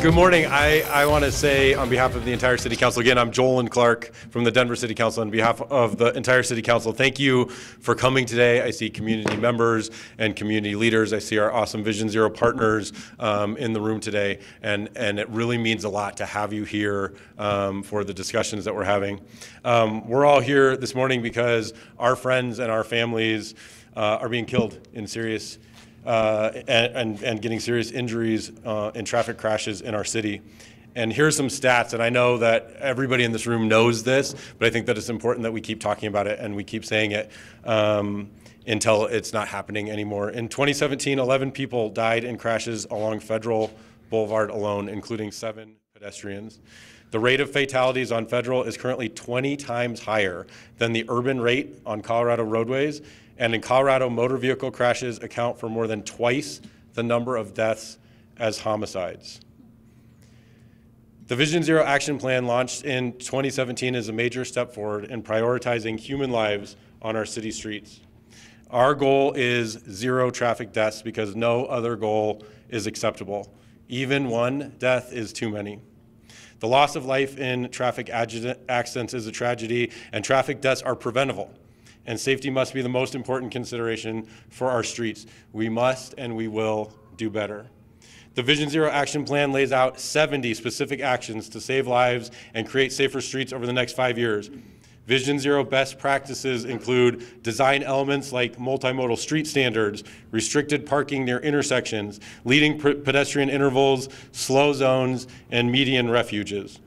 Good morning. I want to say on behalf of the entire City Council, again, I'm Joel Clark from the Denver City Council. On behalf of the entire City Council, thank you for coming today. I see community members and community leaders. I see our awesome Vision Zero partners in the room today, and it really means a lot to have you here for the discussions that we're having. We're all here this morning because our friends and our families are being killed in serious and getting serious injuries in traffic crashes in our city. And here's some stats, and I know that everybody in this room knows this, but I think that it's important that we keep talking about it and we keep saying it until it's not happening anymore. In 2017, 11 people died in crashes along Federal Boulevard alone, including 7 pedestrians. The rate of fatalities on Federal is currently 20 times higher than the urban rate on Colorado roadways. And in Colorado, motor vehicle crashes account for more than twice the number of deaths as homicides. The Vision Zero Action Plan launched in 2017 is a major step forward in prioritizing human lives on our city streets. Our goal is zero traffic deaths because no other goal is acceptable. Even one death is too many. The loss of life in traffic accidents is a tragedy, and traffic deaths are preventable. And safety must be the most important consideration for our streets. We must and we will do better. The Vision Zero Action Plan lays out 70 specific actions to save lives and create safer streets over the next 5 years. Vision Zero best practices include design elements like multimodal street standards, restricted parking near intersections, leading pedestrian intervals, slow zones, and median refuges.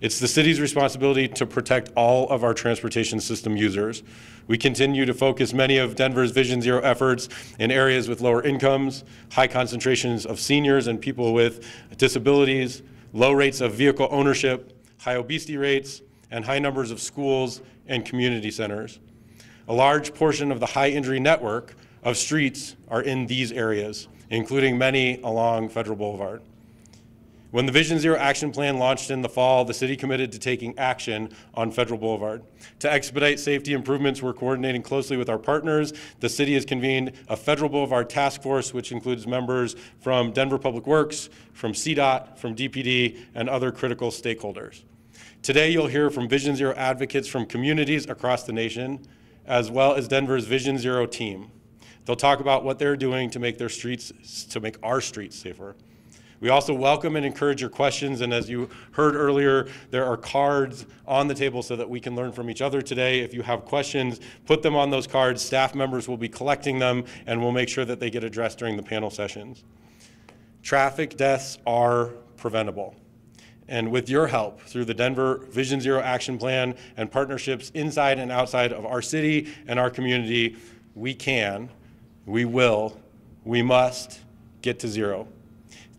It's the city's responsibility to protect all of our transportation system users. We continue to focus many of Denver's Vision Zero efforts in areas with lower incomes, high concentrations of seniors and people with disabilities, low rates of vehicle ownership, high obesity rates, and high numbers of schools and community centers. A large portion of the high injury network of streets are in these areas, including many along Federal Boulevard. When the Vision Zero Action Plan launched in the fall, the city committed to taking action on Federal Boulevard. To expedite safety improvements, we're coordinating closely with our partners. The city has convened a Federal Boulevard task force, which includes members from Denver Public Works, from CDOT, from DPD, and other critical stakeholders. Today, you'll hear from Vision Zero advocates from communities across the nation, as well as Denver's Vision Zero team. They'll talk about what they're doing to make our streets safer. We also welcome and encourage your questions, and as you heard earlier, there are cards on the table so that we can learn from each other today. If you have questions, put them on those cards. Staff members will be collecting them, and we'll make sure that they get addressed during the panel sessions. Traffic deaths are preventable. And with your help through the Denver Vision Zero Action Plan and partnerships inside and outside of our city and our community, we can, we will, we must get to zero.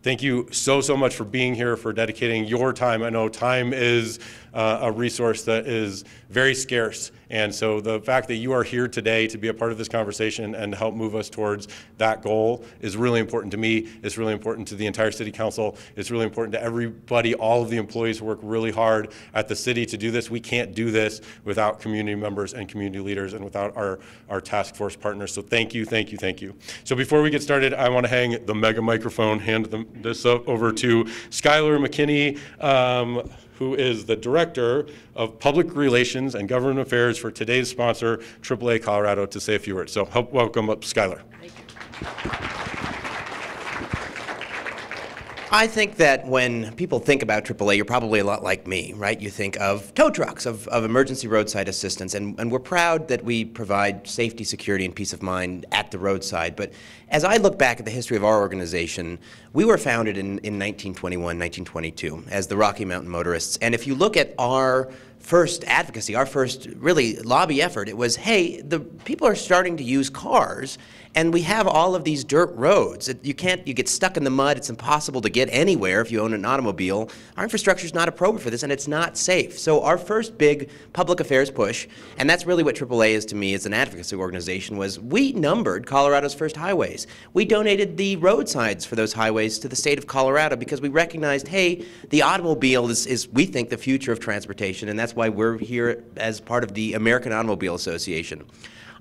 Thank you so much for being here, for dedicating your time. I know time is a resource that is very scarce. And so the fact that you are here today to be a part of this conversation and help move us towards that goal is really important to me. It's really important to the entire City Council. It's really important to everybody, all of the employees who work really hard at the city to do this. We can't do this without community members and community leaders and without our task force partners. So thank you, thank you, thank you. So before we get started, I want to hang the mega microphone, hand this over to Skylar McKinney, who is the Director of Public Relations and Government Affairs for today's sponsor, AAA Colorado, to say a few words. So welcome up, Skylar. Thank you. I think that when people think about AAA, you're probably a lot like me, right? You think of tow trucks, of emergency roadside assistance, and we're proud that we provide safety, security, and peace of mind at the roadside. But as I look back at the history of our organization, we were founded in 1921, 1922 as the Rocky Mountain Motorists. And if you look at our first advocacy, our first really lobby effort. It was, hey, the people are starting to use cars, and we have all of these dirt roads. You get stuck in the mud. It's impossible to get anywhere if you own an automobile. Our infrastructure is not appropriate for this, and it's not safe. So our first big public affairs push, and that's really what AAA is to me as an advocacy organization, was we numbered Colorado's first highways. We donated the roadsides for those highways to the state of Colorado because we recognized, hey, the automobile is we think, the future of transportation, and that's why we're here as part of the American Automobile Association.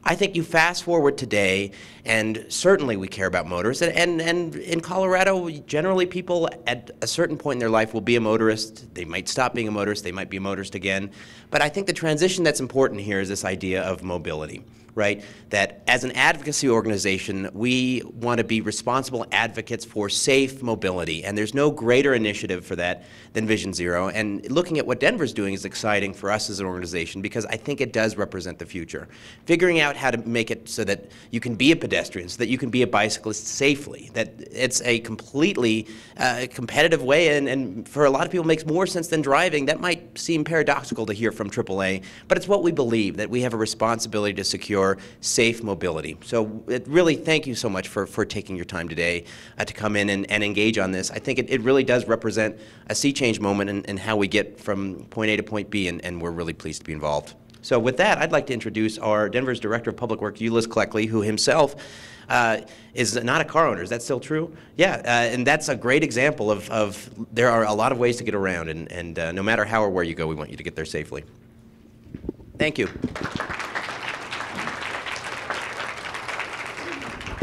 I think you fast forward today, and certainly we care about motorists. And in Colorado, generally people at a certain point in their life will be a motorist. They might stop being a motorist. They might be a motorist again. But I think the transition that's important here is this idea of mobility, right? That as an advocacy organization, we want to be responsible advocates for safe mobility. And there's no greater initiative for that than Vision Zero. And looking at what Denver's doing is exciting for us as an organization because I think it does represent the future. Figuring out how to make it so that you can be a pedestrian, so that you can be a bicyclist safely, that it's a completely competitive way, and for a lot of people makes more sense than driving. That might seem paradoxical to hear from AAA, but it's what we believe, that we have a responsibility to secure safe mobility. So really thank you so much for taking your time today to come in and engage on this. I think it really does represent a sea change moment in how we get from point A to point B, and we're really pleased to be involved. So with that, I'd like to introduce our Denver's Director of Public Works, Ulyss Cleckley, who himself is not a car owner. Is that still true? Yeah, and that's a great example of there are a lot of ways to get around, and no matter how or where you go, we want you to get there safely. Thank you.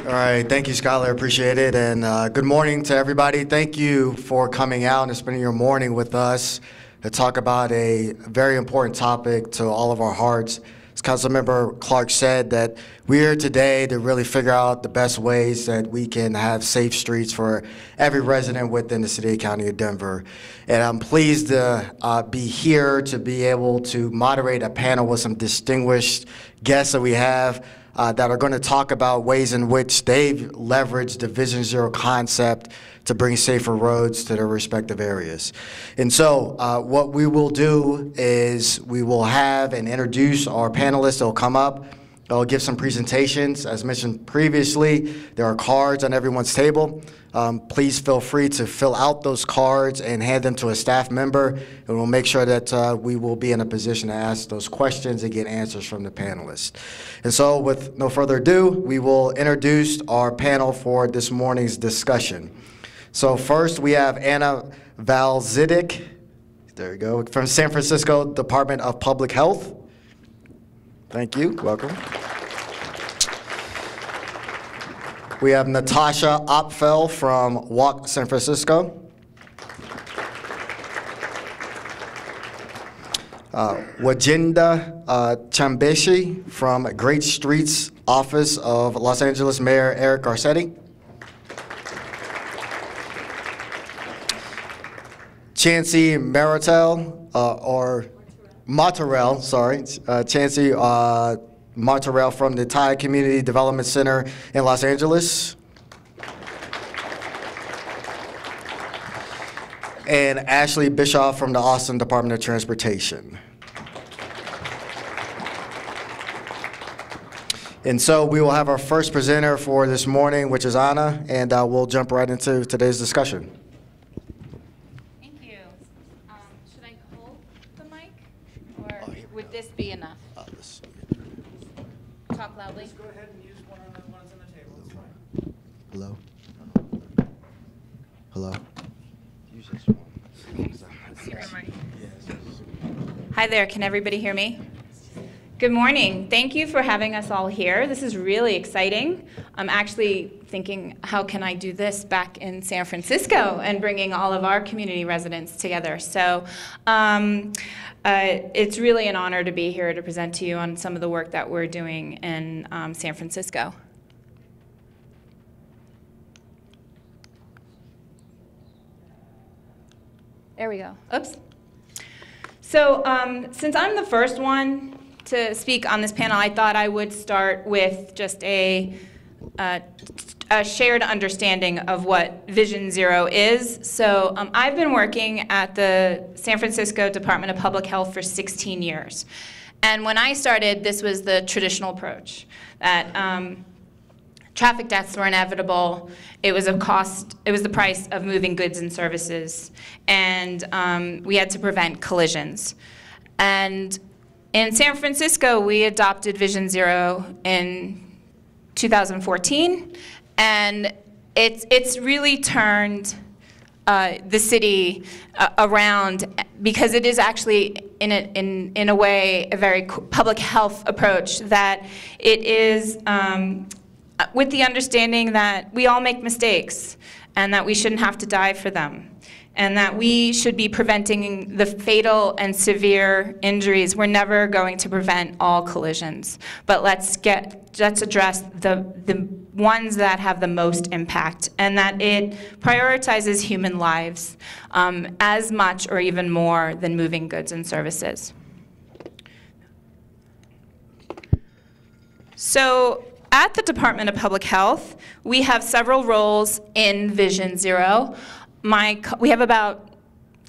All right, thank you, Skylar. Appreciate it. And good morning to everybody. Thank you for coming out and spending your morning with us to talk about a very important topic to all of our hearts. As Councilmember Clark said, that we're here today to really figure out the best ways that we can have safe streets for every resident within the city and county of Denver. And I'm pleased to be here to be able to moderate a panel with some distinguished guests that we have that are going to talk about ways in which they've leveraged the Vision Zero concept to bring safer roads to their respective areas. And so what we will do is we will have and introduce our panelists. They'll come up. They'll give some presentations. As mentioned previously, there are cards on everyone's table. Please feel free to fill out those cards and hand them to a staff member, and we'll make sure that we will be in a position to ask those questions and get answers from the panelists. And so with no further ado, we will introduce our panel for this morning's discussion. So first we have Anna Valzidik, there you go, from San Francisco Department of Public Health. Thank you, welcome. We have Natasha Opfel from Walk San Francisco. Wajinda Chambeshi from Great Streets Office of Los Angeles Mayor Eric Garcetti. Chancey Martorell, Chancey Martorell from the Thai Community Development Center in Los Angeles. And Ashley Bischoff from the Austin Department of Transportation. And so we will have our first presenter for this morning, which is Anna, and we'll jump right into today's discussion. Thank you. Should I hold the mic, or would this be enough? Talk loudly. Just go ahead and use one of the ones on the table. It's fine. Hello? Hello? Use this one. Hi there, can everybody hear me? Good morning. Thank you for having us all here. This is really exciting. I'm actually thinking, how can I do this back in San Francisco and bringing all of our community residents together? So it's really an honor to be here to present to you on some of the work that we're doing in San Francisco. There we go. Oops. So since I'm the first one to speak on this panel, I thought I would start with just a a shared understanding of what Vision Zero is. So I've been working at the San Francisco Department of Public Health for 16 years. And when I started, this was the traditional approach, that traffic deaths were inevitable. It was the price of moving goods and services. And we had to prevent collisions. And in San Francisco, we adopted Vision Zero in 2014, and it's really turned the city around, because it is actually in a way a very public health approach, that it is with the understanding that we all make mistakes and that we shouldn't have to die for them, and that we should be preventing the fatal and severe injuries. We're never going to prevent all collisions, but let's address the ones that have the most impact, and that it prioritizes human lives as much or even more than moving goods and services. So at the Department of Public Health, we have several roles in Vision Zero. We have about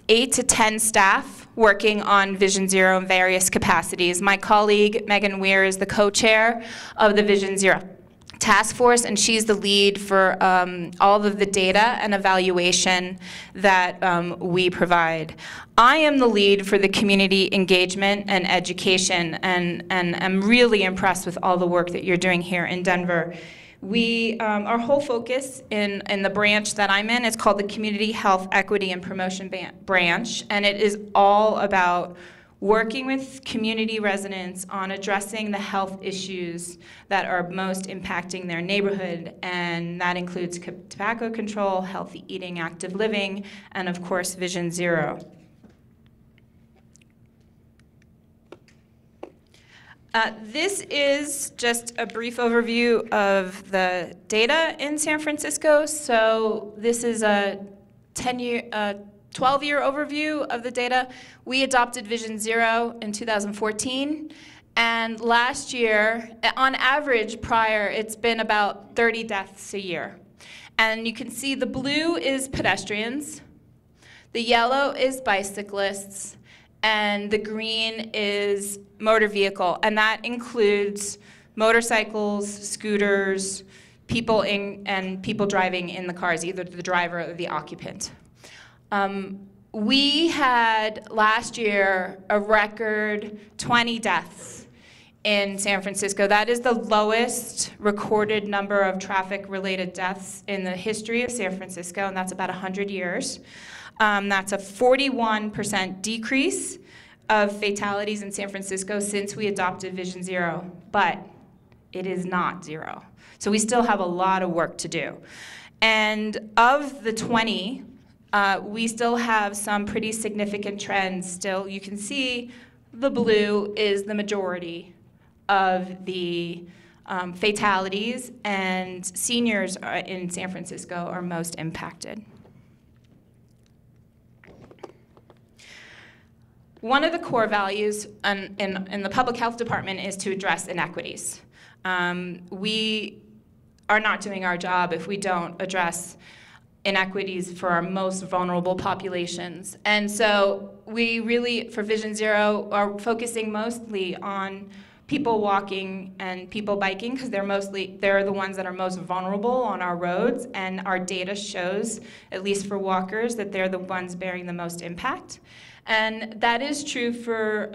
8 to 10 staff working on Vision Zero in various capacities. My colleague, Megan Weir, is the co-chair of the Vision Zero Task Force, and she's the lead for all of the data and evaluation that we provide. I am the lead for the community engagement and education, and I'm really impressed with all the work that you're doing here in Denver. Our whole focus in the branch that I'm in is called the Community Health Equity and Promotion Branch, and it is all about working with community residents on addressing the health issues that are most impacting their neighborhood, and that includes tobacco control, healthy eating, active living, and of course Vision Zero. This is just a brief overview of the data in San Francisco. So this is a 12-year overview of the data. We adopted Vision Zero in 2014. And last year, on average prior, it's been about 30 deaths a year. And you can see the blue is pedestrians, the yellow is bicyclists, and the green is motor vehicle, and that includes motorcycles, scooters, people driving in the cars, either the driver or the occupant. We had last year a record 20 deaths in San Francisco. That is the lowest recorded number of traffic-related deaths in the history of San Francisco, and that's about 100 years. That's a 41% decrease of fatalities in San Francisco since we adopted Vision Zero, but it is not zero. So we still have a lot of work to do. And of the 20, we still have some pretty significant trends still. You can see the blue is the majority of the fatalities, and seniors in San Francisco are most impacted. One of the core values in the public health department is to address inequities. We are not doing our job if we don't address inequities for our most vulnerable populations. And so we really, for Vision Zero, are focusing mostly on people walking and people biking, because they're the ones that are most vulnerable on our roads, and our data shows, at least for walkers, that they're the ones bearing the most impact. And that is true for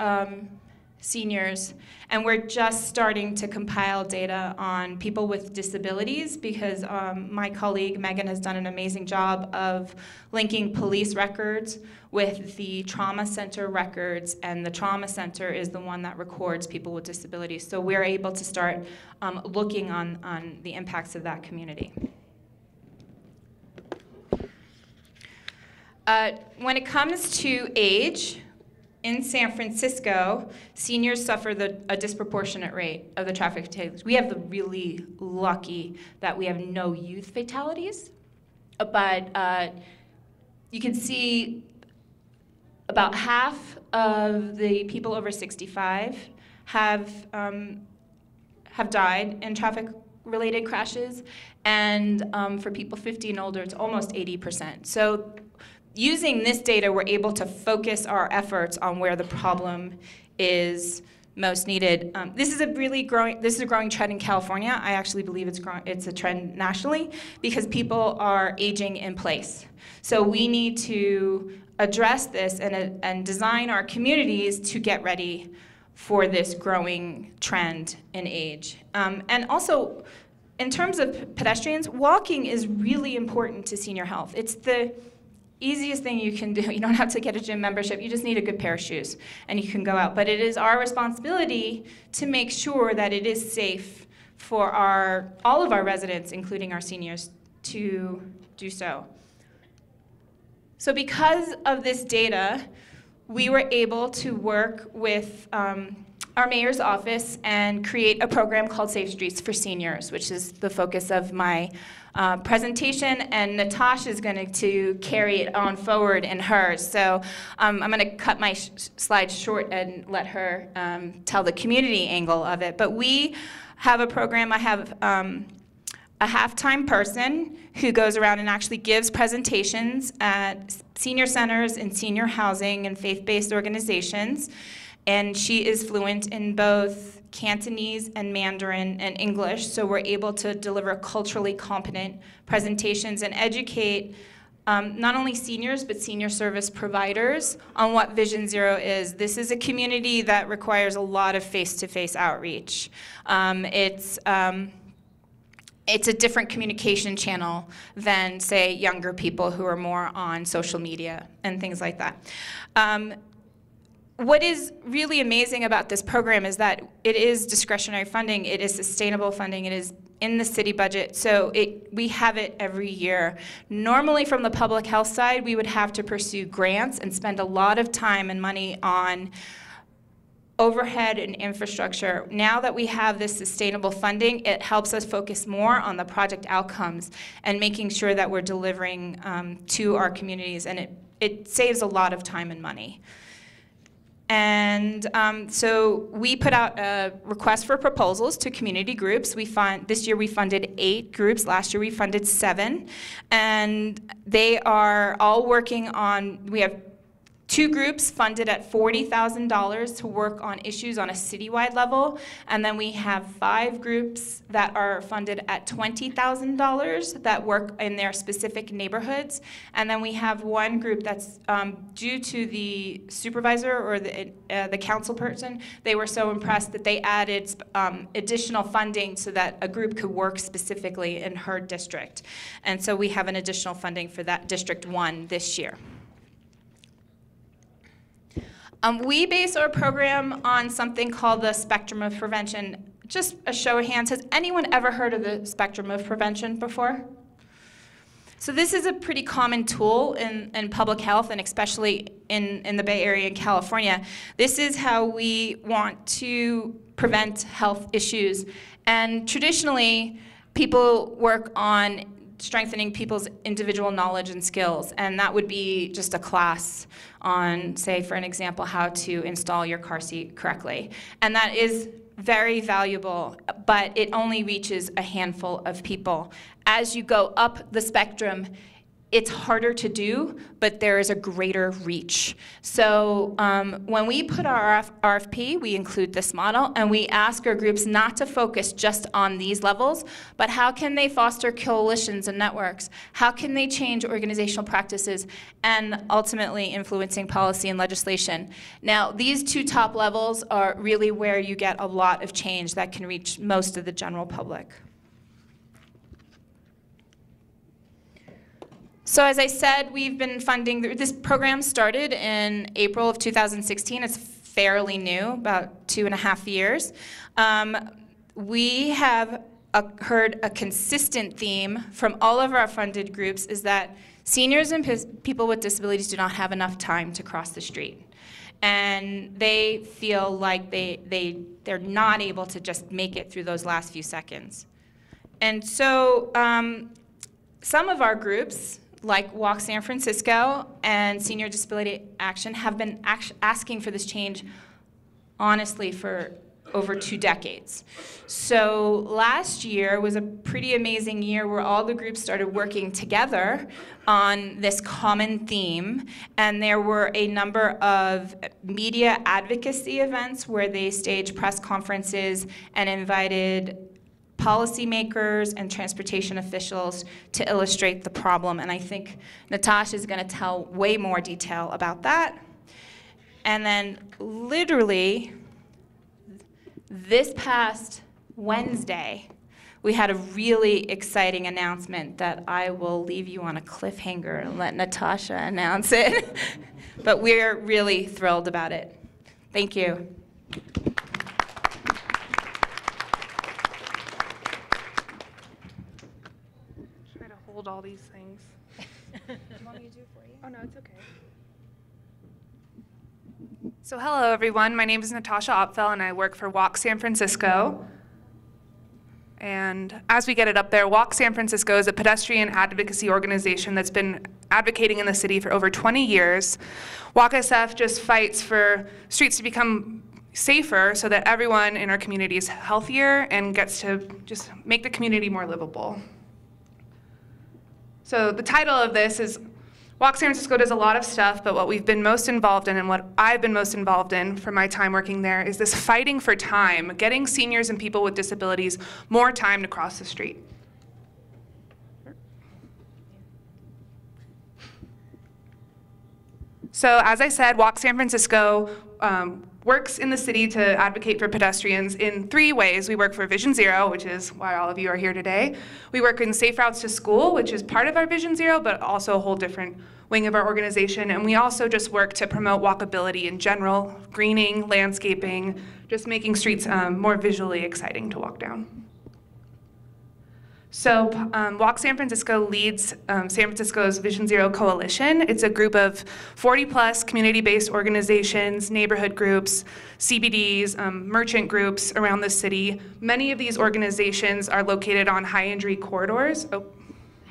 seniors, and we're just starting to compile data on people with disabilities, because my colleague Megan has done an amazing job of linking police records with the trauma center records, and the trauma center is the one that records people with disabilities. So we're able to start looking on the impacts of that community. When it comes to age, in San Francisco, seniors suffer a disproportionate rate of the traffic fatalities. We have the really lucky that we have no youth fatalities, but you can see about half of the people over 65 have died in traffic related crashes, and for people 50 and older, it's almost 80%. So using this data, we're able to focus our efforts on where the problem is most needed. This is a growing trend in California. I actually believe it's a trend nationally because people are aging in place. So we need to address this and design our communities to get ready for this growing trend in age. And also, in terms of pedestrians, walking is really important to senior health. It's the easiest thing you can do. You don't have to get a gym membership. You just need a good pair of shoes, and you can go out. But it is our responsibility to make sure that it is safe for all of our residents, including our seniors, to do so. So because of this data, we were able to work with our mayor's office and create a program called Safe Streets for Seniors, which is the focus of my presentation, and Natasha is going to carry it on forward in hers. So I'm going to cut my slides short and let her tell the community angle of it. But we have a program. I have a half-time person who goes around and actually gives presentations at senior centers and senior housing and faith-based organizations. And she is fluent in both Cantonese and Mandarin and English, so we're able to deliver culturally competent presentations and educate not only seniors, but senior service providers on what Vision Zero is. This is a community that requires a lot of face-to-face outreach. It's a different communication channel than, say, younger people who are more on social media and things like that. What is really amazing about this program is that it is discretionary funding, it is sustainable funding, it is in the city budget, so we have it every year. Normally from the public health side, we would have to pursue grants and spend a lot of time and money on overhead and infrastructure. Now that we have this sustainable funding, it helps us focus more on the project outcomes and making sure that we're delivering to our communities, and it saves a lot of time and money. And so we put out a request for proposals to community groups. This year we funded 8 groups. Last year we funded 7. And they are all working on, we have 2 groups funded at $40,000 to work on issues on a citywide level, and then we have 5 groups that are funded at $20,000 that work in their specific neighborhoods, and then we have 1 group that's due to the supervisor or the council person. They were so impressed that they added additional funding so that a group could work specifically in her district, and so we have an additional funding for that District 1 this year. We base our program on something called the spectrum of prevention. Just a show of hands, has anyone ever heard of the spectrum of prevention before? So this is a pretty common tool in public health, and especially in the Bay Area in California. This is how we want to prevent health issues. And traditionally, people work on strengthening people's individual knowledge and skills, and that would be just a class on, say, for an example, how to install your car seat correctly. And that is very valuable, but it only reaches a handful of people. As you go up the spectrum, it's harder to do, but there is a greater reach. So when we put our RFP, we include this model, and we ask our groups not to focus just on these levels, but how can they foster coalitions and networks? How can they change organizational practices and ultimately influencing policy and legislation? Now, these 2 top levels are really where you get a lot of change that can reach most of the general public. So as I said, we've been funding, this program started in April of 2016. It's fairly new, about 2.5 years. We have heard a consistent theme from all of our funded groups is that seniors and people with disabilities do not have enough time to cross the street. And they feel like they're not able to just make it through those last few seconds. And so some of our groups, like Walk San Francisco and Senior Disability Action, have been asking for this change, honestly, for over 2 decades. So last year was a pretty amazing year where all the groups started working together on this common theme, and there were a number of media advocacy events where they staged press conferences and invited policymakers and transportation officials to illustrate the problem. And I think Natasha is going to tell way more detail about that. And then literally this past Wednesday, we had a really exciting announcement that I will leave you on a cliffhanger and let Natasha announce it. But we're really thrilled about it. Thank you. Try to hold all these things. Do you want me to do it for you? Oh, no, it's okay. So hello, everyone. My name is Natasha Opfel, and I work for Walk San Francisco. And as we get it up there, Walk San Francisco is a pedestrian advocacy organization that's been advocating in the city for over 20 years. Walk SF just fights for streets to become safer so that everyone in our community is healthier and gets to just make the community more livable. So the title of this is Walk San Francisco does a lot of stuff, but what we've been most involved in and what I've been most involved in for my time working there is this fighting for time, getting seniors and people with disabilities more time to cross the street. So as I said, Walk San Francisco works in the city to advocate for pedestrians in 3 ways. We work for Vision Zero, which is why all of you are here today. We work in Safe Routes to School, which is part of our Vision Zero, but also a whole different wing of our organization. And we also just work to promote walkability in general, greening, landscaping, just making streets more visually exciting to walk down. So Walk San Francisco leads San Francisco's Vision Zero Coalition. It's a group of 40+ community-based organizations, neighborhood groups, CBDs, merchant groups around the city. Many of these organizations are located on high-injury corridors. Oh,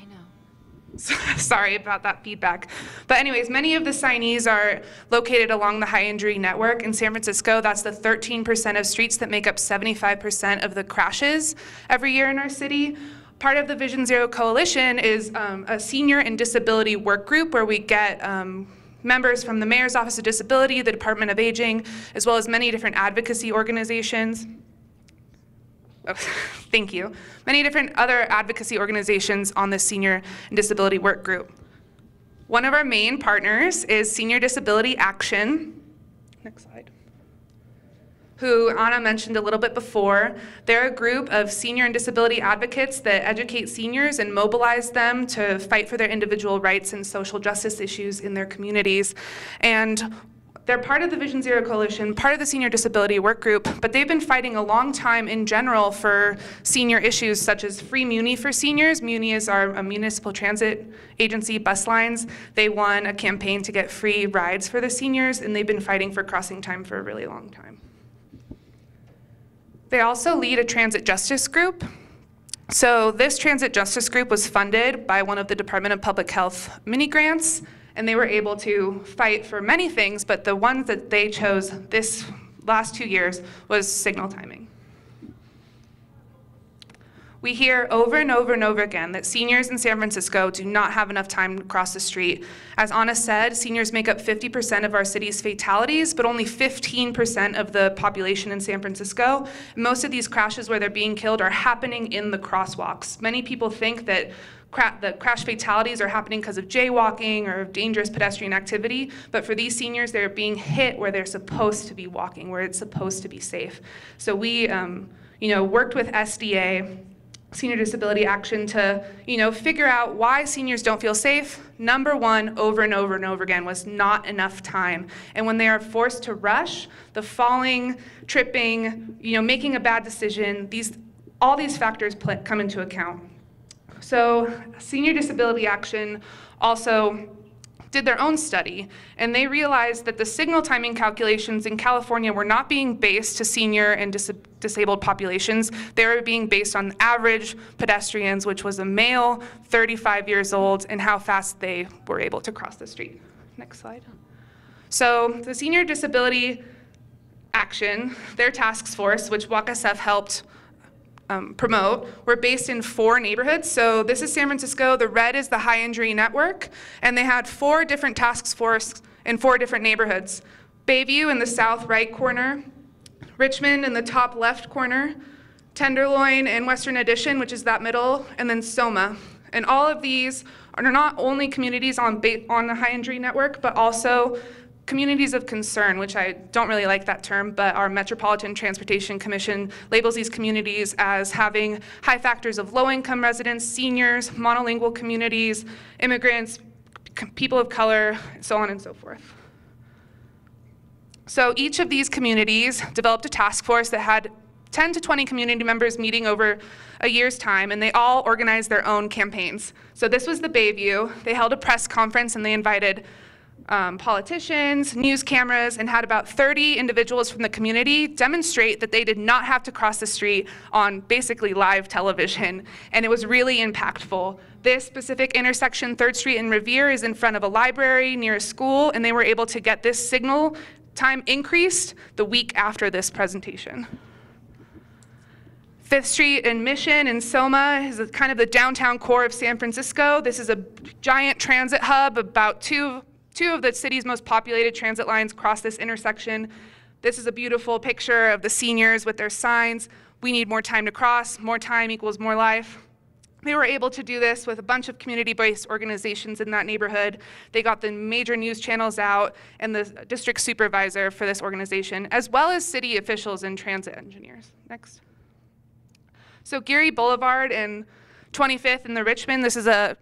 I know. Sorry about that feedback. But anyways, many of the signees are located along the high-injury network. In San Francisco, that's the 13% of streets that make up 75% of the crashes every year in our city. Part of the Vision Zero Coalition is a senior and disability work group where we get members from the Mayor's Office of Disability, the Department of Aging, as well as many different advocacy organizations. Oh, thank you. Many different other advocacy organizations on this senior and disability work group. One of our main partners is Senior Disability Action. Next slide. Who Anna mentioned a little bit before. They're a group of senior and disability advocates that educate seniors and mobilize them to fight for their individual rights and social justice issues in their communities. And they're part of the Vision Zero Coalition, part of the Senior Disability Work Group, but they've been fighting a long time in general for senior issues such as free Muni for seniors. Muni is our municipal transit agency, bus lines. They won a campaign to get free rides for the seniors, and they've been fighting for crossing time for a really long time. They also lead a transit justice group. So this transit justice group was funded by one of the Department of Public Health mini grants, and they were able to fight for many things, but the ones that they chose this last 2 years was signal timing. We hear over and over and over again that seniors in San Francisco do not have enough time to cross the street. As Anna said, seniors make up 50% of our city's fatalities, but only 15% of the population in San Francisco. Most of these crashes where they're being killed are happening in the crosswalks. Many people think that the crash fatalities are happening because of jaywalking or dangerous pedestrian activity, but for these seniors, they're being hit where they're supposed to be walking, where it's supposed to be safe. So we worked with SDA, Senior Disability Action, to figure out why seniors don't feel safe. Number one, over and over and over again, was not enough time. And when they are forced to rush, the falling, tripping, making a bad decision, all these factors come into account. So Senior Disability Action also did their own study, and they realized that the signal timing calculations in California were not being based to senior and disabled populations. They were being based on average pedestrians, which was a male, 35 years old, and how fast they were able to cross the street. Next slide. So the Senior Disability action, their task force, which WalkSF helped promote, were based in 4 neighborhoods. So this is San Francisco, the red is the high injury network, and they had 4 different task forces in 4 different neighborhoods. Bayview in the south right corner, Richmond in the top left corner, Tenderloin and Western Addition, which is that middle, and then Soma. And all of these are not only communities on the high injury network, but also communities of concern, which I don't really like that term, but our Metropolitan Transportation Commission labels these communities as having high factors of low-income residents, seniors, monolingual communities, immigrants, people of color, so on and so forth. So each of these communities developed a task force that had 10 to 20 community members meeting over a year's time, and they all organized their own campaigns. So this was the Bayview. They held a press conference and they invited politicians, news cameras, and had about 30 individuals from the community demonstrate that they did not have to cross the street on basically live television, and it was really impactful. This specific intersection, 3rd Street and Revere, is in front of a library near a school, and they were able to get this signal time increased the week after this presentation. 5th Street and Mission and Soma is kind of the downtown core of San Francisco. This is a giant transit hub. About two of the city's most populated transit lines cross this intersection. This is a beautiful picture of the seniors with their signs. We need more time to cross. More time equals more life. They were able to do this with a bunch of community-based organizations in that neighborhood. They got the major news channels out and the district supervisor for this organization, as well as city officials and transit engineers. Next. So Geary Boulevard and 25th in the Richmond, is this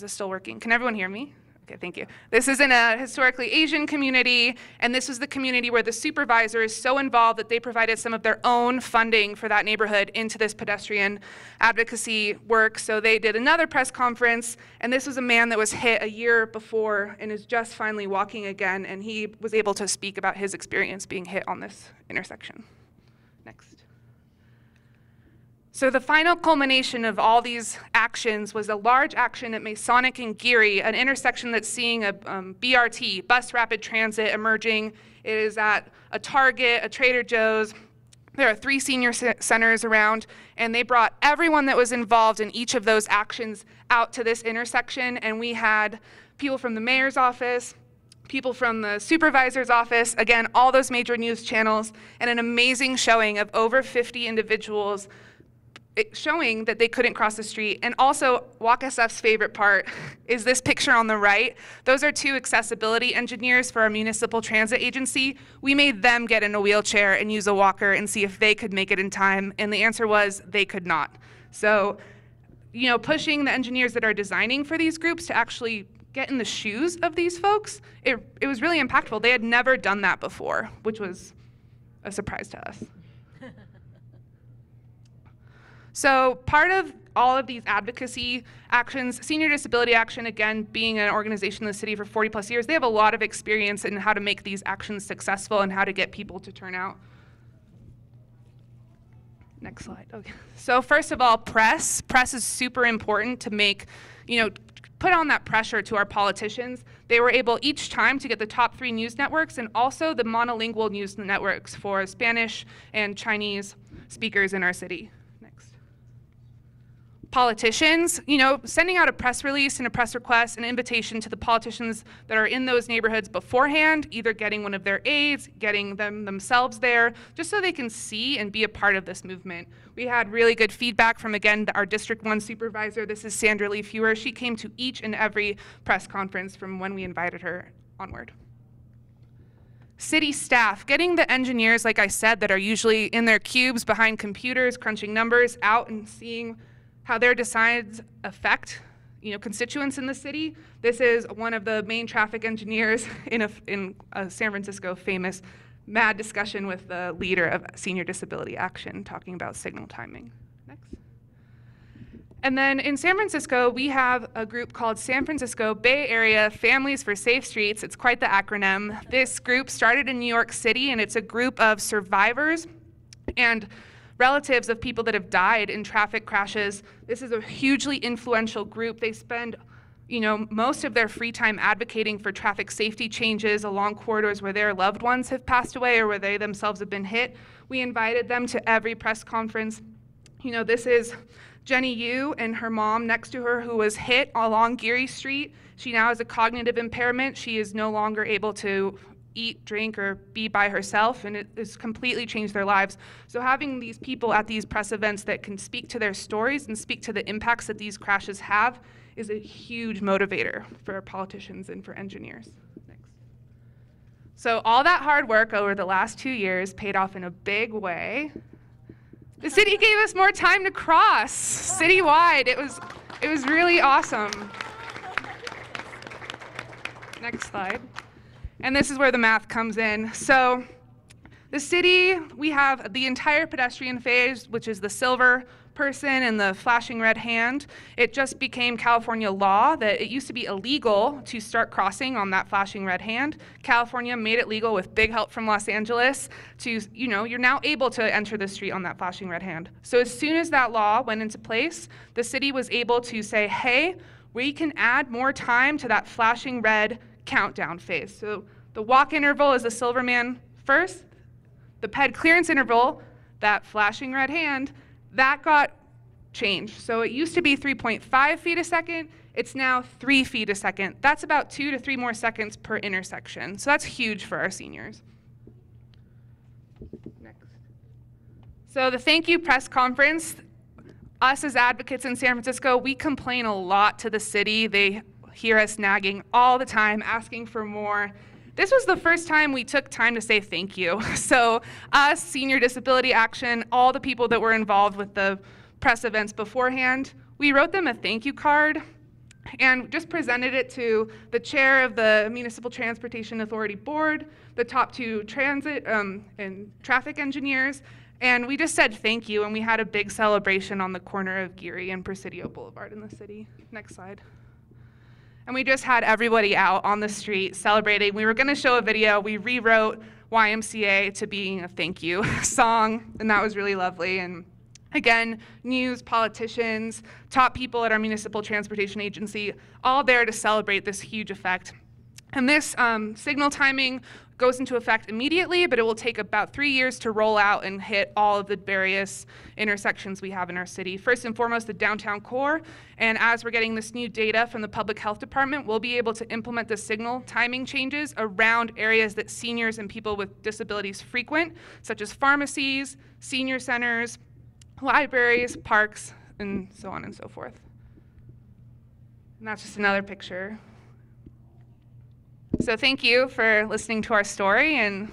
still working? Can everyone hear me? Okay, thank you. This is in a historically Asian community, and this was the community where the supervisor is so involved that they provided some of their own funding for that neighborhood into this pedestrian advocacy work. So they did another press conference, and this was a man that was hit a year before and is just finally walking again, and he was able to speak about his experience being hit on this intersection. Next. So the final culmination of all these actions was a large action at Masonic and Geary, an intersection that's seeing a BRT, bus rapid transit, emerging. It is at a Target, a Trader Joe's. There are 3 senior centers around, and they brought everyone that was involved in each of those actions out to this intersection, and we had people from the mayor's office, people from the supervisor's office, again, all those major news channels, and an amazing showing of over 50 individuals showing that they couldn't cross the street. And also, WalkSF's favorite part is this picture on the right. Those are 2 accessibility engineers for our municipal transit agency. We made them get in a wheelchair and use a walker and see if they could make it in time, and the answer was they could not. So, you know, pushing the engineers that are designing for these groups to actually get in the shoes of these folks, it was really impactful. They had never done that before, which was a surprise to us. So part of all of these advocacy actions, Senior Disability Action, again, being an organization in the city for 40+ years, they have a lot of experience in how to make these actions successful and how to get people to turn out. Next slide. Okay. So first of all, press. Press is super important to make, put on that pressure to our politicians. They were able each time to get the top 3 news networks and also the monolingual news networks for Spanish and Chinese speakers in our city. Politicians, sending out a press release and a press request, an invitation to the politicians that are in those neighborhoods beforehand, either getting one of their aides, getting them themselves there, just so they can see and be a part of this movement. We had really good feedback from, again, our District 1 supervisor. This is Sandra Lee Fewer. She came to each and every press conference from when we invited her onward. City staff, getting the engineers, like I said, that are usually in their cubes behind computers, crunching numbers, out and seeing how their designs affect, constituents in the city. This is one of the main traffic engineers in a San Francisco famous mad discussion with the leader of Senior Disability Action, talking about signal timing. Next. And then in San Francisco, we have a group called San Francisco Bay Area Families for Safe Streets. It's quite the acronym. This group started in New York City, and it's a group of survivors and relatives of people that have died in traffic crashes. This is a hugely influential group. They spend most of their free time advocating for traffic safety changes along corridors where their loved ones have passed away or where they themselves have been hit. We invited them to every press conference. This is Jenny Yu and her mom next to her who was hit along Geary Street. She now has a cognitive impairment. She is no longer able to eat, drink, or be by herself, and it has completely changed their lives. So having these people at these press events that can speak to their stories and speak to the impacts that these crashes have is a huge motivator for politicians and for engineers. Next. So all that hard work over the last 2 years paid off in a big way. The city gave us more time to cross citywide. It was really awesome. Next slide. And this is where the math comes in. So the city, we have the entire pedestrian phase, which is the silver person and the flashing red hand. It just became California law that it used to be illegal to start crossing on that flashing red hand. California made it legal with big help from Los Angeles to, you're now able to enter the street on that flashing red hand. So as soon as that law went into place, the city was able to say, hey, we can add more time to that flashing red countdown phase. So the walk interval is the silver man first, the ped clearance interval, that flashing red hand, that got changed. So it used to be 3.5 feet a second, it's now 3 feet a second. That's about 2 to 3 more seconds per intersection. So that's huge for our seniors. Next. So the thank you press conference, us as advocates in San Francisco, we complain a lot to the city. They hear us nagging all the time, asking for more. This was the first time we took time to say thank you. So us, Senior Disability Action, all the people that were involved with the press events beforehand, we wrote them a thank you card and just presented it to the chair of the Municipal Transportation Authority Board, the top 2 transit and traffic engineers, and we just said thank you, and we had a big celebration on the corner of Geary and Presidio Boulevard in the city. Next slide. And we just had everybody out on the street celebrating. We were going to show a video. We rewrote YMCA to being a thank you song, and that was really lovely. And again, news, politicians, top people at our municipal transportation agency, all there to celebrate this huge effect. And this signal timing goes into effect immediately, but it will take about 3 years to roll out and hit all of the various intersections we have in our city. First and foremost, the downtown core, and as we're getting this new data from the Public Health Department, we'll be able to implement the signal timing changes around areas that seniors and people with disabilities frequent, such as pharmacies, senior centers, libraries, parks, and so on and so forth. And that's just another picture. So thank you for listening to our story, and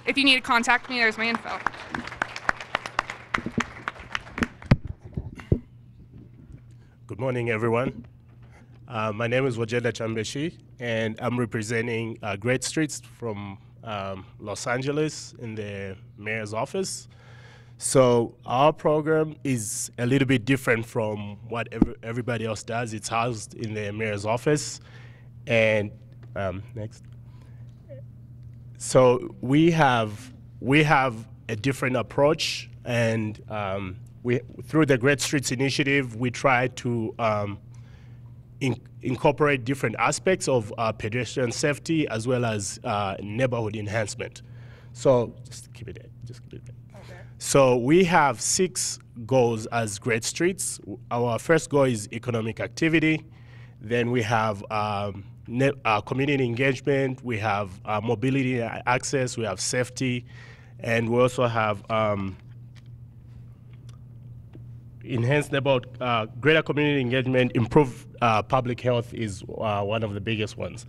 if you need to contact me, there's my info. Good morning, everyone. My name is Wajeda Chambeshi, and I'm representing Great Streets from Los Angeles in the mayor's office. So our program is a little bit different from what everybody else does. It's housed in the mayor's office, and next. So we have a different approach, and through the Great Streets Initiative, we try to incorporate different aspects of pedestrian safety as well as neighborhood enhancement. So just keep it there. Okay. So we have 6 goals as Great Streets. Our first goal is economic activity. Then we have community engagement, we have mobility and access, we have safety, and we also have enhanced neighborhood, greater community engagement, improved public health is one of the biggest ones.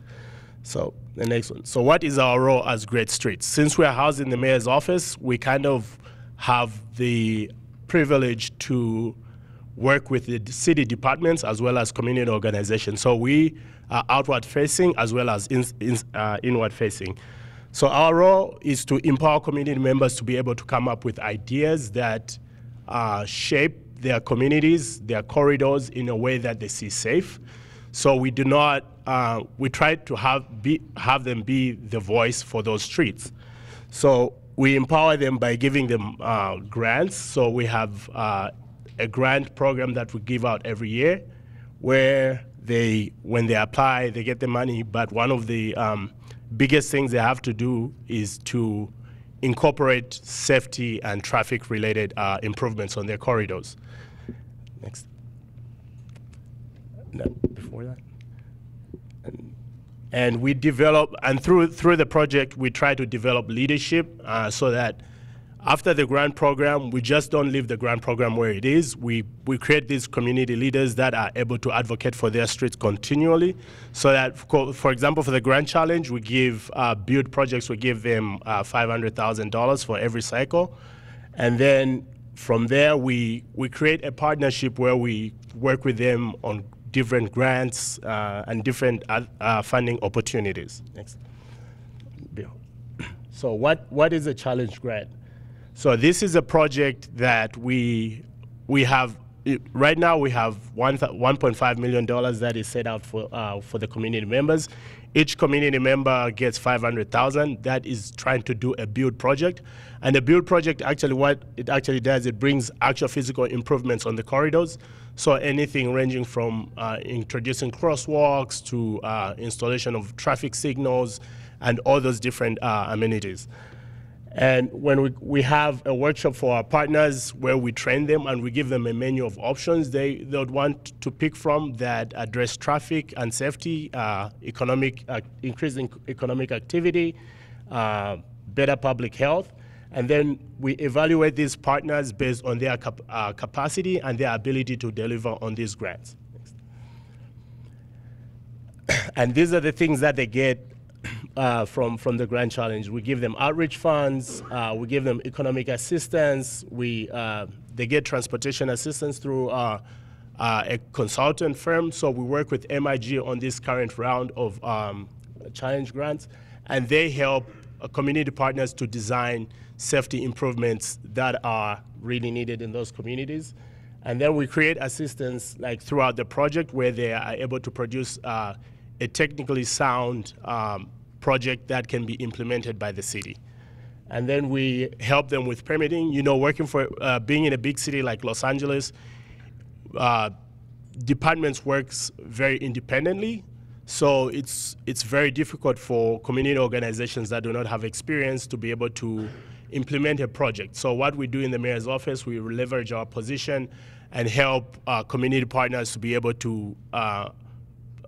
So the next one. So what is our role as Great Streets? Since we are housed in the mayor's office, we kind of have the privilege to work with the city departments as well as community organizations. So we are outward facing as well as inward facing. So our role is to empower community members to be able to come up with ideas that shape their communities, their corridors in a way that they see safe. So we do not, we try to have them be the voice for those streets. So we empower them by giving them grants. So we have a grant program that we give out every year where when they apply, they get the money, but one of the biggest things they have to do is to incorporate safety and traffic-related improvements on their corridors. Next. No, before that. And we develop, and through the project, we try to develop leadership so that after the grant program, we just don't leave the grant program where it is. We create these community leaders that are able to advocate for their streets continually. So that, for example, for the grant challenge, we give build projects, we give them $500,000 for every cycle. And then from there, we create a partnership where we work with them on different grants and different funding opportunities. Next. Bill. So what is a challenge grant? So this is a project that we have, right now we have $1.5 million that is set out for the community members. Each community member gets $500,000. That is trying to do a build project. And the build project, actually what it actually does, it brings actual physical improvements on the corridors. So anything ranging from introducing crosswalks to installation of traffic signals and all those different amenities. And when we have a workshop for our partners where we train them and we give them a menu of options they would want to pick from that address traffic and safety, increasing economic activity, better public health. And then we evaluate these partners based on their capacity and their ability to deliver on these grants. And these are the things that they get from the grant challenge. We give them outreach funds, we give them economic assistance, they get transportation assistance through a consultant firm. So we work with MIG on this current round of challenge grants, and they help community partners to design safety improvements that are really needed in those communities. And then we create assistance like throughout the project where they are able to produce a technically sound project that can be implemented by the city. And then we help them with permitting. You know, working for, being in a big city like Los Angeles, departments works very independently. So it's very difficult for community organizations that do not have experience to be able to implement a project. So what we do in the mayor's office, we leverage our position and help community partners to be able to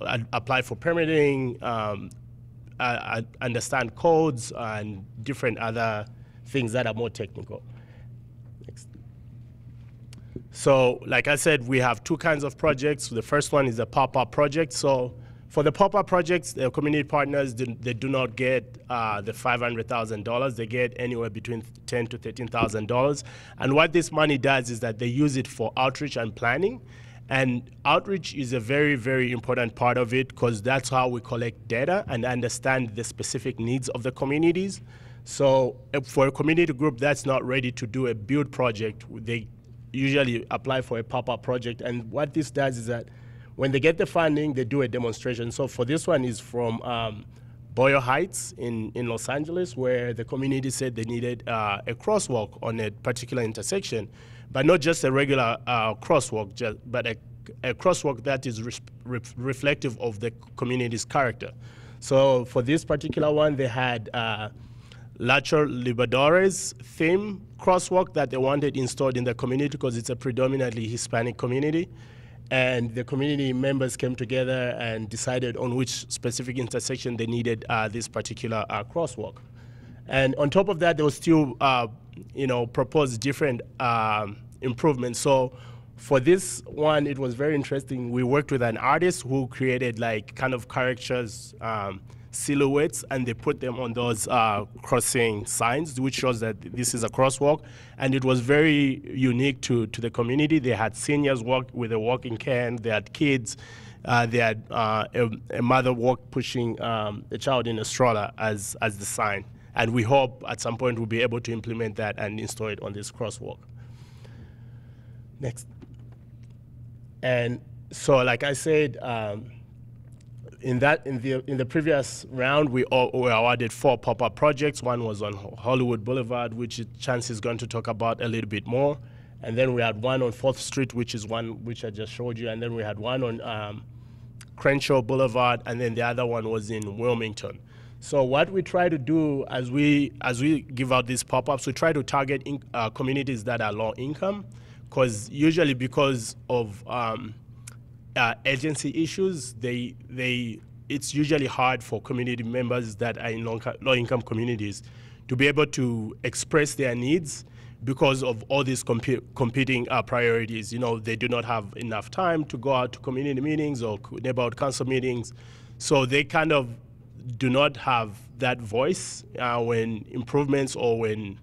apply for permitting, understand codes and different other things that are more technical. Next. So like I said, we have two kinds of projects. The first one is a pop-up project. So for the pop-up projects, the community partners, they do not get the $500,000. They get anywhere between $10,000 to $13,000. And what this money does is that they use it for outreach and planning. And outreach is a very, very important part of it because that's how we collect data and understand the specific needs of the communities. So for a community group that's not ready to do a build project, they usually apply for a pop-up project. And what this does is that when they get the funding, they do a demonstration. So for this one is from Boyle Heights in Los Angeles, where the community said they needed a crosswalk on a particular intersection, but not just a regular crosswalk, but a crosswalk that is reflective of the community's character. So for this particular one, they had Lacho Liberadores theme crosswalk that they wanted installed in the community because it's a predominantly Hispanic community. And the community members came together and decided on which specific intersection they needed this particular crosswalk. And on top of that, there was still, proposed different improvements. So for this one, it was very interesting. We worked with an artist who created like kind of characters, silhouettes, and they put them on those crossing signs, which shows that this is a crosswalk. And it was very unique to the community. They had seniors walk with a walking cane. They had kids. They had a mother pushing a child in a stroller as the sign. And we hope at some point we'll be able to implement that and install it on this crosswalk. Next. And so, like I said, in the previous round, we were awarded 4 pop-up projects. One was on Hollywood Boulevard, which Chance is going to talk about a little bit more. And then we had one on 4th Street, which is one which I just showed you. And then we had one on Crenshaw Boulevard, and then the other one was in Wilmington. So what we try to do as we give out these pop-ups, we try to target communities that are low income, because usually because of agency issues, it's usually hard for community members that are in low-income communities to be able to express their needs because of all these competing priorities. You know, they do not have enough time to go out to community meetings or neighborhood council meetings, so they kind of do not have that voice when improvements or when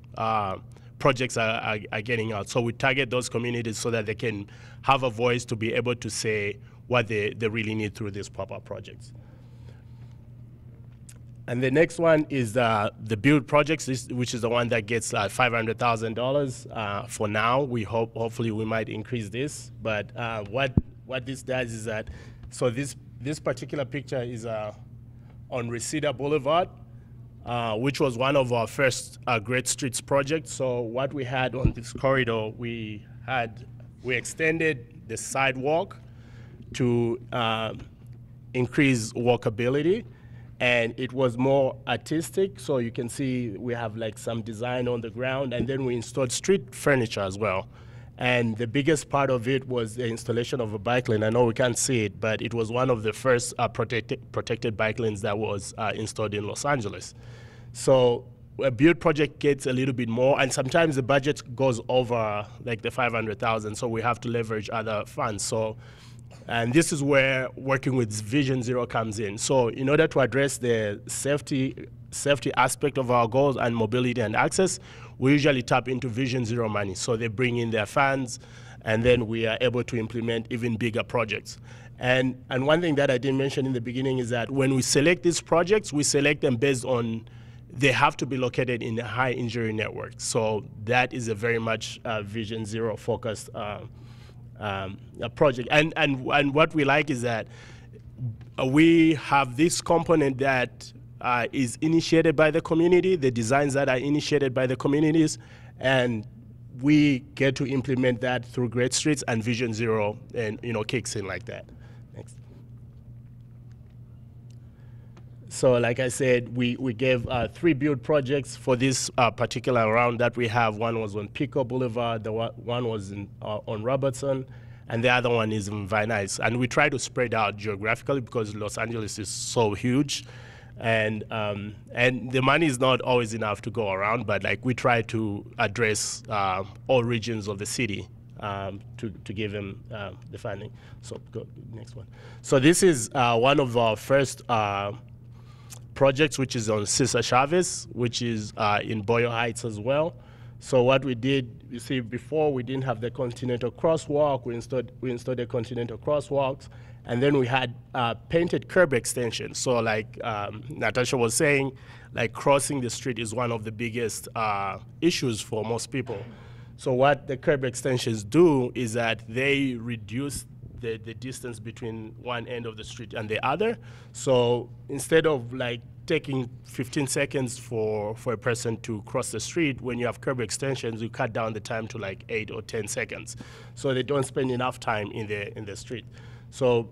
projects are getting out. So we target those communities so that they can have a voice to be able to say what they really need through these pop-up projects. And the next one is the build projects, which is the one that gets $500,000 for now. We hopefully we might increase this, but what this does is that, so this particular picture is on Reseda Boulevard, which was one of our first Great Streets projects. So what we had on this corridor, we extended the sidewalk to increase walkability, and it was more artistic. So you can see we have like some design on the ground, and then we installed street furniture as well. And the biggest part of it was the installation of a bike lane. I know we can't see it, but it was one of the first protected bike lanes that was installed in Los Angeles. So a build project gets a little bit more, and sometimes the budget goes over like the 500,000, so we have to leverage other funds. So, and this is where working with Vision Zero comes in. So in order to address the safety aspect of our goals and mobility and access, we usually tap into Vision Zero money. So they bring in their funds, and then we are able to implement even bigger projects. And one thing that I didn't mention in the beginning is that when we select these projects, we select them based on they have to be located in a high injury network. So that is a very much Vision Zero focused project. And what we like is that we have this component that is initiated by the community, the designs that are initiated by the communities, and we get to implement that through Great Streets, and Vision Zero, and kicks in like that. Next. So like I said, we gave 3 build projects for this particular round that we have. One was on Pico Boulevard, one was on Robertson, and the other one is in Van Nuys. And we try to spread out geographically because Los Angeles is so huge. And the money is not always enough to go around, but like we try to address all regions of the city to give them the funding. So go next one. So this is one of our first projects, which is on Cesar Chavez, which is in Boyle Heights as well. So what we did, you see, before we didn't have the Continental Crosswalk. We installed the Continental Crosswalks. And then we had painted curb extensions. So like Natasha was saying, like crossing the street is one of the biggest issues for most people. So what the curb extensions do is that they reduce the distance between one end of the street and the other. So instead of like taking 15 seconds for a person to cross the street, when you have curb extensions, you cut down the time to like 8 or 10 seconds. So they don't spend enough time in the street. So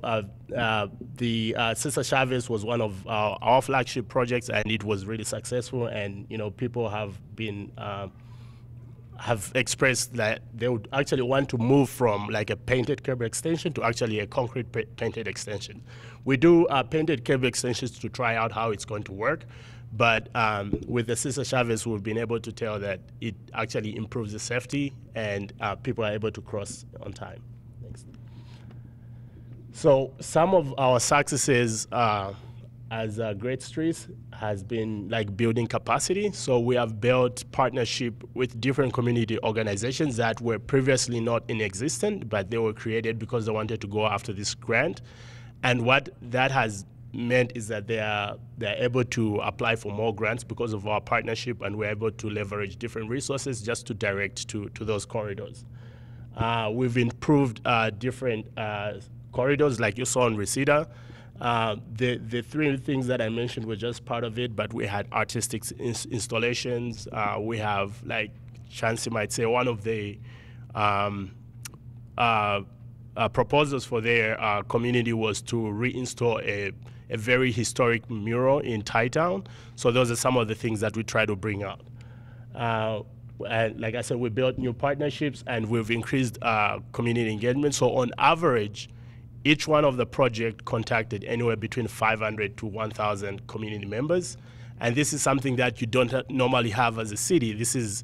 the Cesar Chavez was one of our flagship projects, and it was really successful. And people have been have expressed that they would actually want to move from like a painted curb extension to actually a concrete painted extension. We do painted curb extensions to try out how it's going to work, but with the Cesar Chavez, we've been able to tell that it actually improves the safety, and people are able to cross on time. Next. So some of our successes as Great Streets has been like building capacity. So we have built partnership with different community organizations that were previously not in existence, but they were created because they wanted to go after this grant. And what that has meant is that they're able to apply for more grants because of our partnership, and we're able to leverage different resources just to direct to those corridors. We've improved different corridors like you saw in Reseda. The 3 things that I mentioned were just part of it, but we had artistic installations. We have, like Chancey might say, one of the proposals for their community was to reinstall a very historic mural in Thai Town. So those are some of the things that we try to bring out. And like I said, we built new partnerships and we've increased community engagement. So on average, each one of the projects contacted anywhere between 500 to 1,000 community members. And this is something that you don't normally have as a city. This is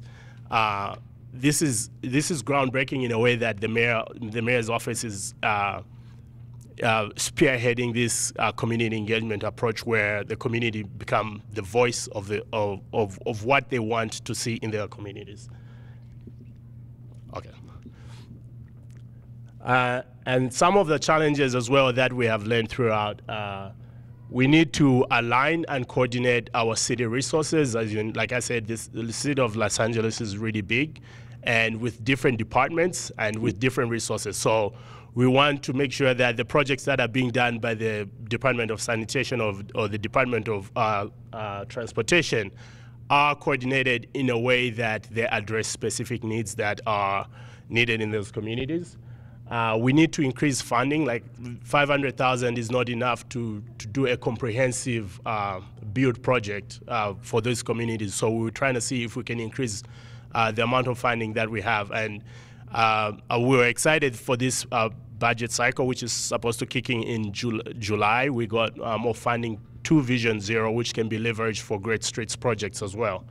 groundbreaking in a way that the mayor's office is spearheading this community engagement approach, where the community become the voice of what they want to see in their communities. Okay. And some of the challenges as well that we have learned throughout, we need to align and coordinate our city resources. Like I said, the city of Los Angeles is really big, and with different departments and with different resources. So we want to make sure that the projects that are being done by the Department of Sanitation or the Department of Transportation are coordinated in a way that they address specific needs that are needed in those communities. We need to increase funding. Like 500,000 is not enough to do a comprehensive build project for those communities. So we're trying to see if we can increase the amount of funding that we have. And we were excited for this budget cycle, which is supposed to kick in July. We got more funding to Vision Zero, which can be leveraged for Great Streets projects as well.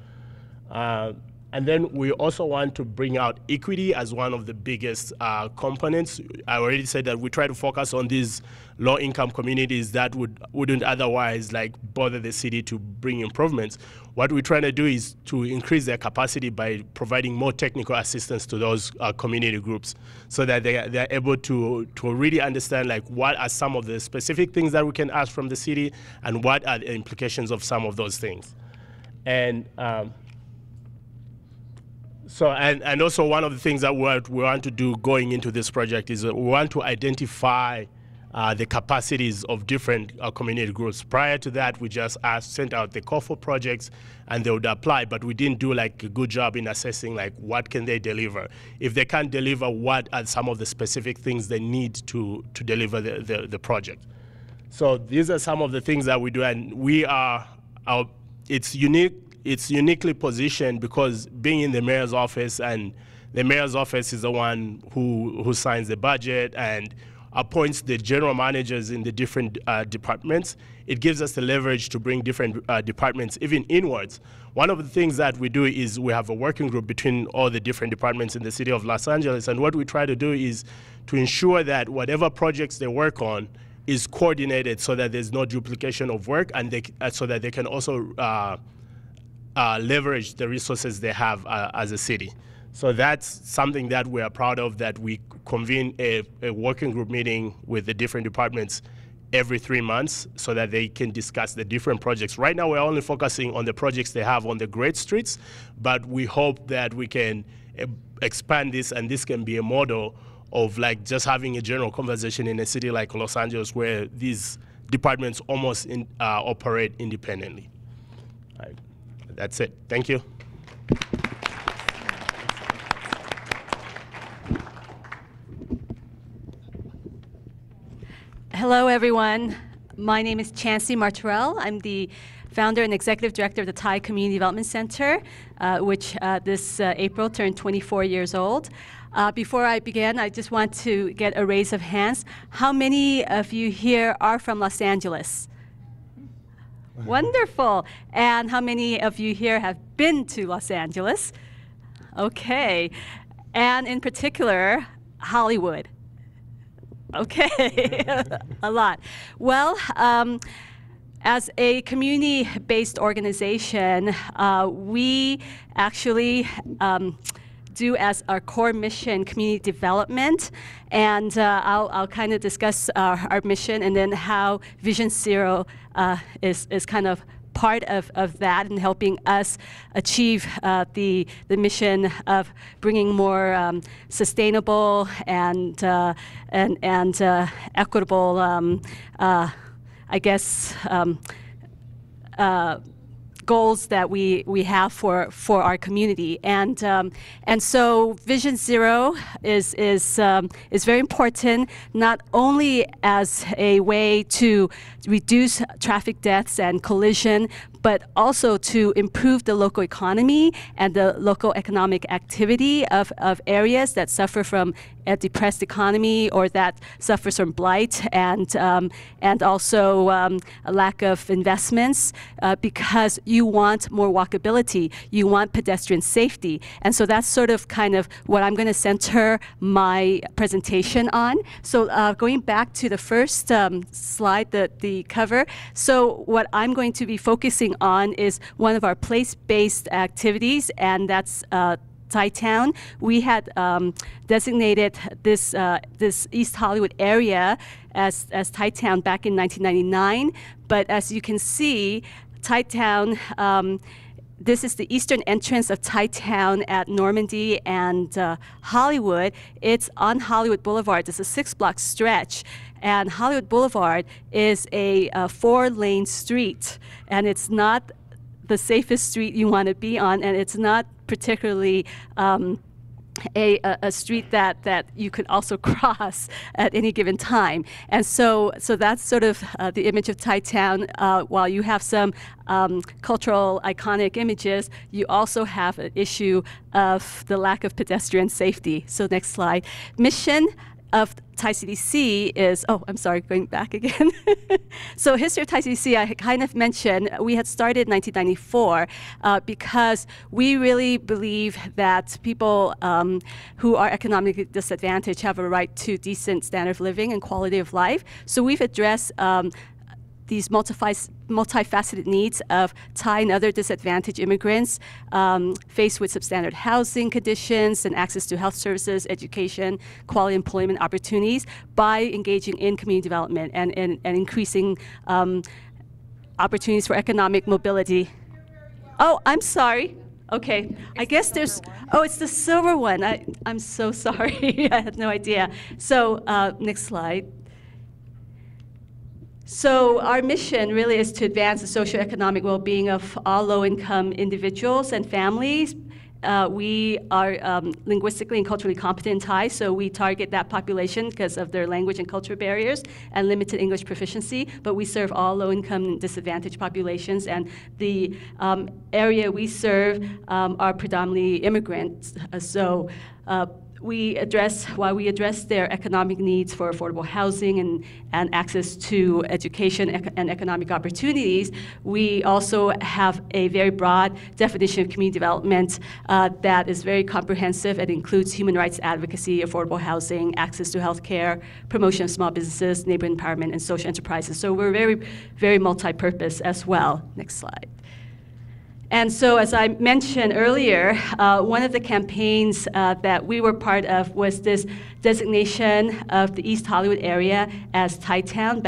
And then we also want to bring out equity as one of the biggest components. I already said that we try to focus on these low-income communities that wouldn't otherwise bother the city to bring improvements. What we're trying to do is to increase their capacity by providing more technical assistance to those community groups, so that they're able to really understand what are some of the specific things that we can ask from the city, and what are the implications of some of those things. And and also one of the things that we want to do going into this project is we want to identify the capacities of different community groups. Prior to that, we just sent out the call for projects and they would apply, but we didn't do a good job in assessing what can they deliver. If they can't deliver, what are some of the specific things they need to deliver the project. So these are some of the things that we do, and it's unique. It's uniquely positioned because being in the mayor's office, and the mayor's office is the one who signs the budget and appoints the general managers in the different departments. It gives us the leverage to bring different departments even inwards. One of the things that we do is we have a working group between all the different departments in the city of Los Angeles, and what we try to do is to ensure that whatever projects they work on is coordinated so that there's no duplication of work, and so that they can also leverage the resources they have as a city. So that's something that we are proud of, that we convene a working group meeting with the different departments every 3 months so that they can discuss the different projects. Right now we're only focusing on the projects they have on the great streets, but we hope that we can expand this, and this can be a model of just having a general conversation in a city like Los Angeles, where these departments almost operate independently. All right. That's it. Thank you. Hello, everyone. My name is Chancey Martorell. I'm the founder and executive director of the Thai Community Development Center, which this April turned 24 years old. Before I begin, I just want to get a raise of hands. How many of you here are from Los Angeles? Wonderful. And how many of you here have been to Los Angeles? Okay. And in particular, Hollywood. Okay. A lot. Well, as a community-based organization, we actually do as our core mission community development, and I'll kind of discuss our mission and then how Vision Zero is kind of part of that and helping us achieve the mission of bringing more sustainable and equitable, I guess, goals that we have for our community, and so Vision Zero is very important, not only as a way to reduce traffic deaths and collision, but also to improve the local economy and the local economic activity of areas that suffer from a depressed economy or that suffers from blight and also a lack of investments, because you want more walkability, you want pedestrian safety. And so that's sort of kind of what I'm going to center my presentation on. So going back to the first slide, the cover. So what I'm going to be focusing on is one of our place-based activities, and that's Thai-Town. We had designated this East Hollywood area as Thai-Town back in 1999. But as you can see, Thai-Town, this is the eastern entrance of Thai-Town at Normandy and Hollywood. It's on Hollywood Boulevard. It's a 6-block stretch. And Hollywood Boulevard is a 4-lane street. And it's not the safest street you want to be on, and it's not particularly a street that you could also cross at any given time. And so that's sort of the image of Thai-Town. While you have some cultural iconic images, you also have an issue of the lack of pedestrian safety. So next slide. Mission of Thai CDC is, oh, I'm sorry, going back again. So history of Thai CDC, I kind of mentioned, we had started in 1994 because we really believe that people who are economically disadvantaged have a right to decent standard of living and quality of life. So we've addressed these multifaceted needs of Thai and other disadvantaged immigrants faced with substandard housing conditions and access to health services, education, quality employment opportunities by engaging in community development and increasing opportunities for economic mobility. Oh, I'm sorry. Okay, I guess there's, oh, it's the silver one. I'm so sorry, I had no idea. So next slide. So our mission really is to advance the socioeconomic well-being of all low-income individuals and families. We are linguistically and culturally competent in Thai, so we target that population because of their language and culture barriers and limited English proficiency, but we serve all low-income and disadvantaged populations, and the area we serve are predominantly immigrants. While we address their economic needs for affordable housing and access to education and economic opportunities, we also have a very broad definition of community development that is very comprehensive. It includes human rights advocacy, affordable housing, access to health care, promotion of small businesses, neighborhood empowerment, and social enterprises. So we're very, very multi-purpose as well. Next slide. And so, as I mentioned earlier, one of the campaigns that we were part of was this designation of the East Hollywood area as Thai-Town.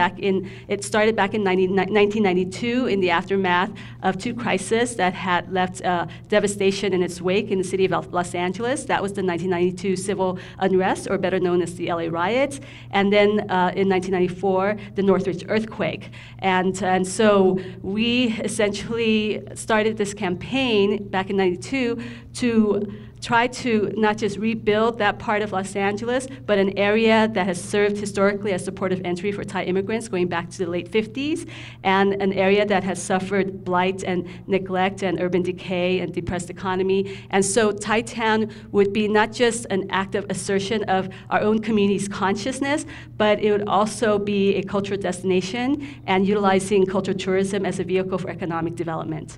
It started back in 1992 in the aftermath of 2 crises that had left devastation in its wake in the city of Los Angeles. That was the 1992 civil unrest, or better known as the LA riots, and then in 1994, the Northridge earthquake. And so we essentially started this campaign back in '92 to try to not just rebuild that part of Los Angeles, but an area that has served historically as a port of entry for Thai immigrants going back to the late 50s, and an area that has suffered blight and neglect and urban decay and depressed economy. And so Thai-Town would be not just an active assertion of our own community's consciousness, but it would also be a cultural destination and utilizing cultural tourism as a vehicle for economic development.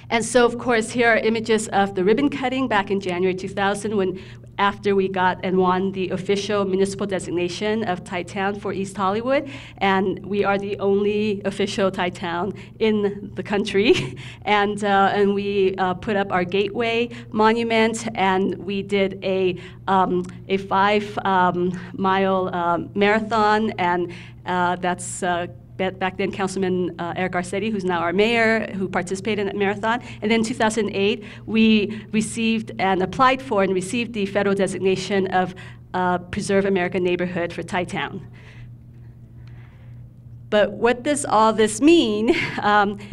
And so, of course, here are images of the ribbon cutting back in January 2000 after we got and won the official municipal designation of Thai-Town for East Hollywood. And we are the only official Thai-Town in the country. And we put up our Gateway monument, and we did a 5-mile marathon, and that's back then Councilman Eric Garcetti, who's now our mayor, who participated in that marathon. And then in 2008, we received and applied for and received the federal designation of Preserve American Neighborhood for Thai-Town. But what does all this mean?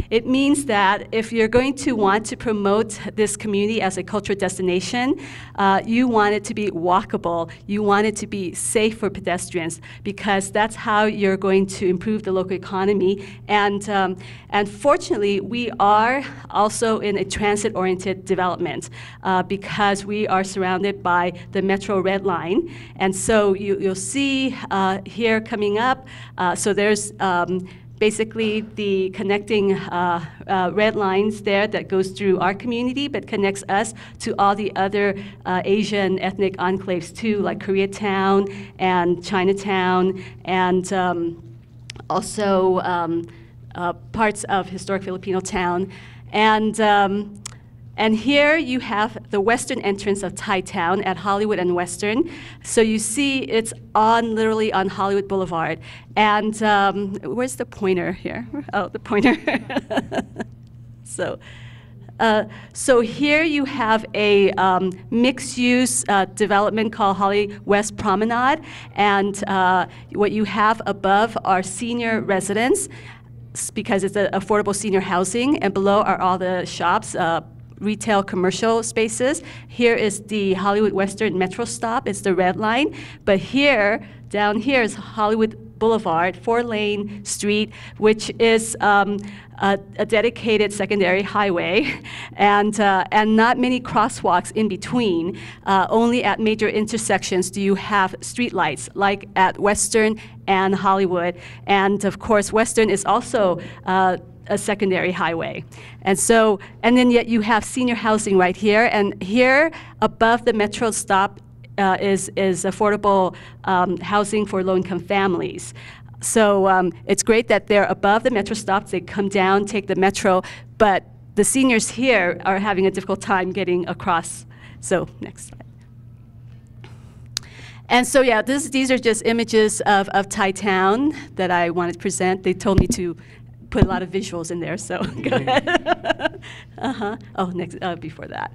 It means that if you're going to want to promote this community as a cultural destination, you want it to be walkable. You want it to be safe for pedestrians, because that's how you're going to improve the local economy. And fortunately, we are also in a transit-oriented development because we are surrounded by the Metro Red Line. And so you'll see here coming up, so there's basically the connecting red lines there that goes through our community, but connects us to all the other Asian ethnic enclaves too, like Koreatown and Chinatown, and also parts of historic Filipino town. And here you have the western entrance of Thai Town at Hollywood and Western. So you see it's literally on Hollywood Boulevard. And where's the pointer here? Oh, the pointer. So here you have a mixed-use development called Holly West Promenade. And what you have above are senior residents, because it's affordable senior housing. And below are all the shops, retail commercial spaces. Here is the Hollywood Western Metro stop. It's the red line. But here, down here is Hollywood Boulevard, 4-lane street, which is a dedicated secondary highway, and not many crosswalks in between. Only at major intersections do you have streetlights, like at Western and Hollywood. And of course, Western is also a secondary highway. And then yet you have senior housing right here, and here above the Metro stop is affordable housing for low-income families. So it's great that they're above the Metro stops. They come down, take the Metro, but the seniors here are having a difficult time getting across. So next slide. And so yeah, these are just images of Thai Town that I wanted to present. They told me to put a lot of visuals in there, so go ahead. Oh, next, before that.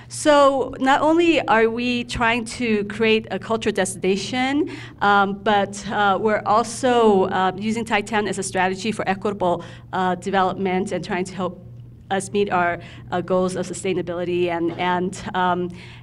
So not only are we trying to create a cultural destination, but we're also using Thai Town as a strategy for equitable development and trying to help us meet our goals of sustainability.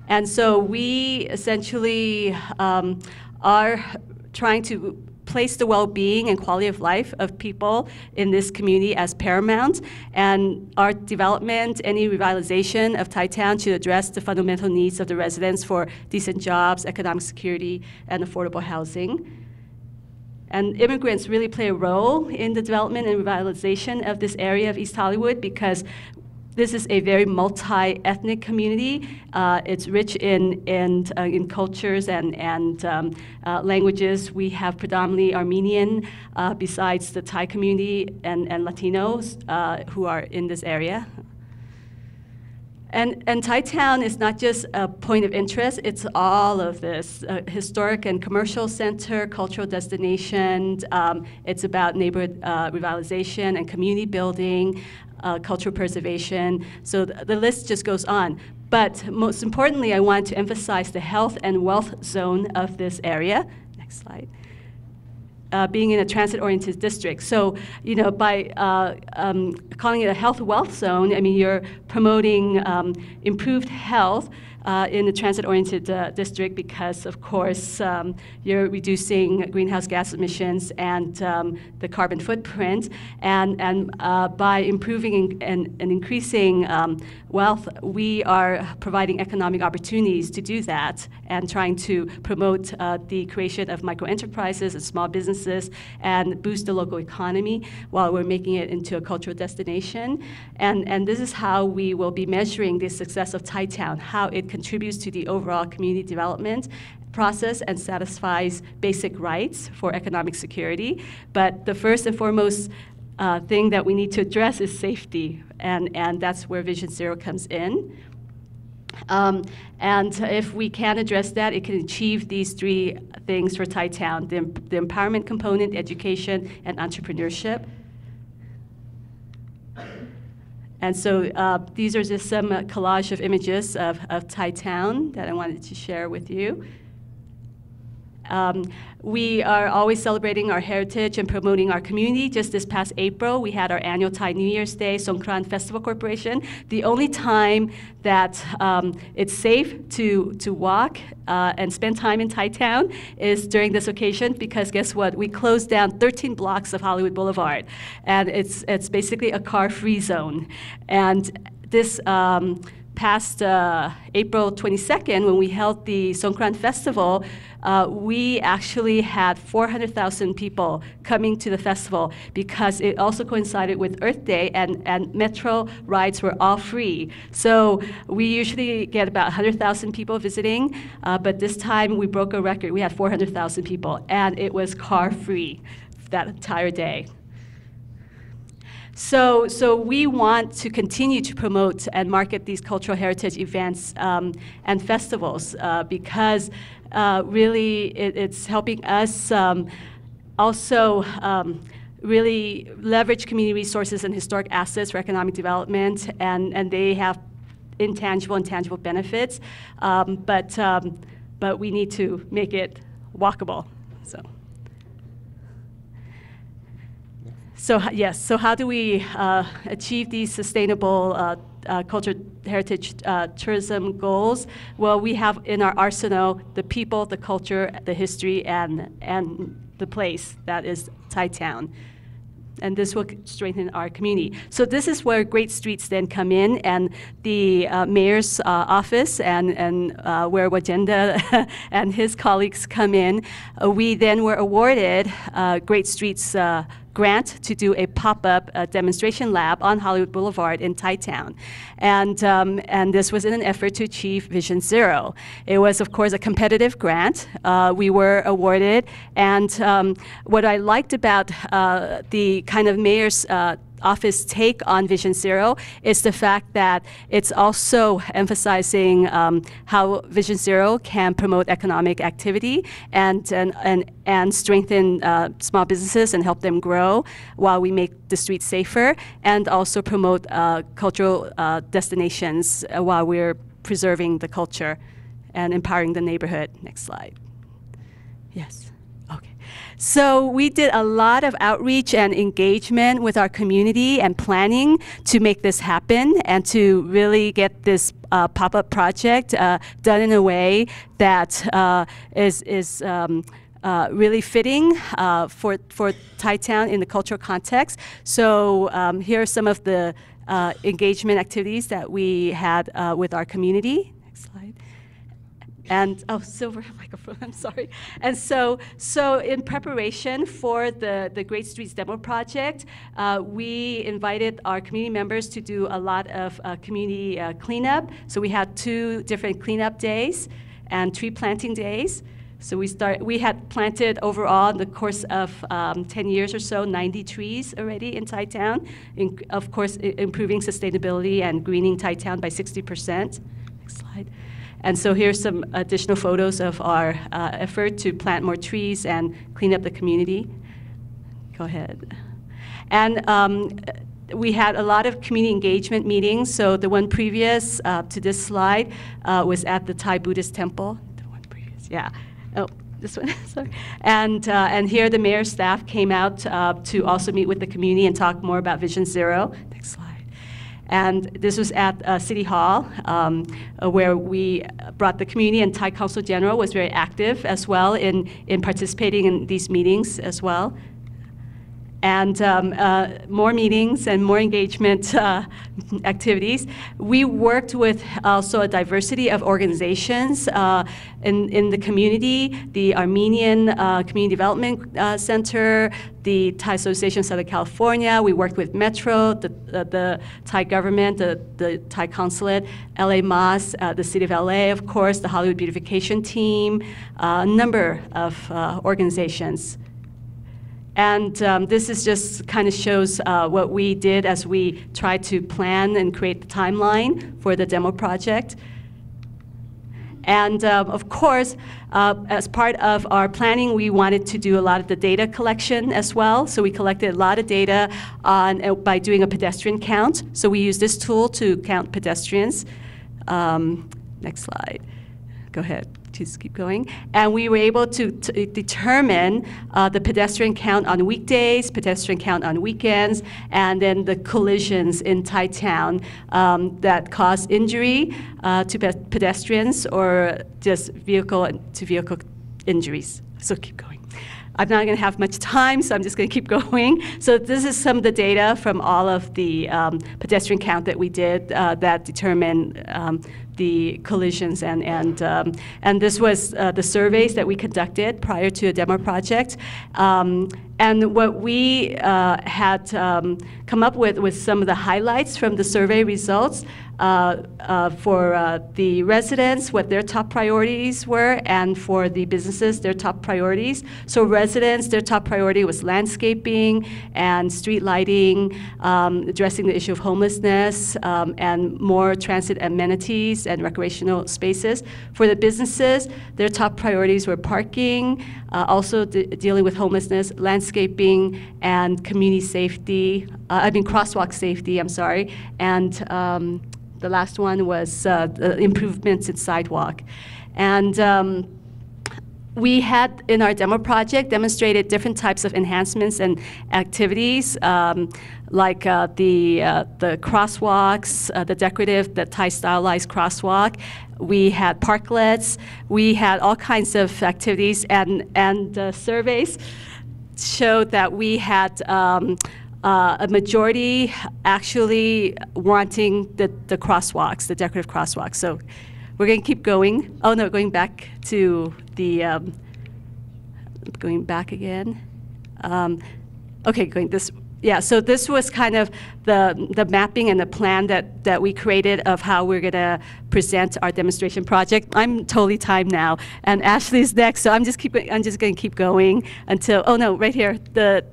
And so we essentially are trying to place the well-being and quality of life of people in this community as paramount, and our development, any revitalization of Thai Town should address the fundamental needs of the residents for decent jobs, economic security, and affordable housing. And immigrants really play a role in the development and revitalization of this area of East Hollywood, because this is a very multi-ethnic community. It's rich in cultures and languages. We have predominantly Armenian, besides the Thai community and Latinos who are in this area. And Thai Town is not just a point of interest, it's all of this. Historic and commercial center, cultural destination, it's about neighborhood revitalization and community building, cultural preservation. So the list just goes on. But most importantly, I want to emphasize the health and wealth zone of this area. Next slide. Being in a transit-oriented district. So, you know, by calling it a health wealth zone, I mean, you're promoting improved health in the transit-oriented district because, of course, you're reducing greenhouse gas emissions and the carbon footprint. And by improving and increasing wealth, we are providing economic opportunities to do that and trying to promote the creation of micro-enterprises and small businesses and boost the local economy while we're making it into a cultural destination. And this is how we will be measuring the success of Thai Town, how it contributes to the overall community development process and satisfies basic rights for economic security. But the first and foremost thing that we need to address is safety, and that's where Vision Zero comes in. And if we can address that, it can achieve these three things for Thai Town: the empowerment component, education, and entrepreneurship. And so these are just some collage of images of Thai Town that I wanted to share with you. We are always celebrating our heritage and promoting our community. Just this past April, we had our annual Thai New Year's Day Songkran Festival Corporation. The only time that it's safe to walk and spend time in Thai town is during this occasion, because guess what? We closed down 13 blocks of Hollywood Boulevard, and it's basically a car-free zone. And this past April 22nd, when we held the Songkran Festival, we actually had 400,000 people coming to the festival, because it also coincided with Earth Day, and metro rides were all free. So we usually get about 100,000 people visiting, but this time we broke a record. We had 400,000 people, and it was car-free that entire day. So we want to continue to promote and market these cultural heritage events and festivals because really it's helping us also really leverage community resources and historic assets for economic development, and they have intangible and tangible benefits, but we need to make it walkable. So yes, so how do we achieve these sustainable cultural heritage tourism goals? Well, we have in our arsenal the people, the culture, the history, and the place that is Thai town. And this will strengthen our community. So this is where Great Streets then come in, and the mayor's office and where Wajenda and his colleagues come in. We then were awarded Great Streets grant to do a pop-up demonstration lab on Hollywood Boulevard in Thai town. And this was in an effort to achieve Vision Zero. It was, of course, a competitive grant. We were awarded, and what I liked about the kind of mayor's office take on Vision Zero is the fact that it's also emphasizing how Vision Zero can promote economic activity and strengthen small businesses and help them grow while we make the streets safer, and also promote cultural destinations while we're preserving the culture and empowering the neighborhood. Next slide. Yes. So we did a lot of outreach and engagement with our community and planning to make this happen and to really get this pop-up project done in a way that is really fitting for Thai town in the cultural context. So here are some of the engagement activities that we had with our community. Next slide. And, oh, silver microphone, I'm sorry. And so in preparation for the Great Streets demo project, we invited our community members to do a lot of community cleanup. So we had 2 different cleanup days and tree planting days. So we had planted overall in the course of 10 years or so, 90 trees already in Thai town, of course, improving sustainability and greening Thai town by 60%. Next slide. And so here's some additional photos of our effort to plant more trees and clean up the community. Go ahead. And we had a lot of community engagement meetings. So the one previous to this slide was at the Thai Buddhist temple. The one previous, yeah. Oh, this one, sorry. And here the mayor's staff came out to also meet with the community and talk more about Vision Zero. Next slide. And this was at City Hall, where we brought the community, and Thai Council General was very active as well in participating in these meetings as well. And more meetings and more engagement activities. We worked with also a diversity of organizations in the community, the Armenian Community Development Center, the Thai Association of Southern California. We worked with Metro, the Thai government, the Thai consulate, LA MOS, the city of LA, of course, the Hollywood beautification team, a number of organizations. And this is just kind of shows what we did as we tried to plan and create the timeline for the demo project. And of course, as part of our planning, we wanted to do a lot of the data collection as well. So we collected a lot of data by doing a pedestrian count. So we use this tool to count pedestrians. Next slide. Go ahead. just keep going. And we were able to determine the pedestrian count on weekdays, pedestrian count on weekends, and then the collisions in Thai-town that cause injury to pedestrians or just vehicle-to-vehicle injuries. So keep going. I'm not going to have much time, so I'm just going to keep going. So this is some of the data from all of the pedestrian count that we did that determined the collisions, and this was the surveys that we conducted prior to a demo project. And what we had come up with was some of the highlights from the survey results for the residents, what their top priorities were, and for the businesses, their top priorities. So residents, their top priority was landscaping and street lighting, addressing the issue of homelessness, and more transit amenities and recreational spaces. For the businesses, their top priorities were parking, also dealing with homelessness, landscaping, and community safety, crosswalk safety, I'm sorry, and the last one was the improvements in sidewalk. And we had, in our demo project, demonstrated different types of enhancements and activities, like the crosswalks, the decorative, the Thai stylized crosswalk. We had parklets. We had all kinds of activities, and the surveys showed that we had a majority actually wanting the crosswalks, the decorative crosswalks. So we're going to keep going. Oh no, going back to the, going back again. Okay, going this. Yeah, so this was kind of the mapping and the plan that we created of how we're going to present our demonstration project. I'm totally timed now, and Ashley's next, so I'm just going to keep going until, oh no, right here, the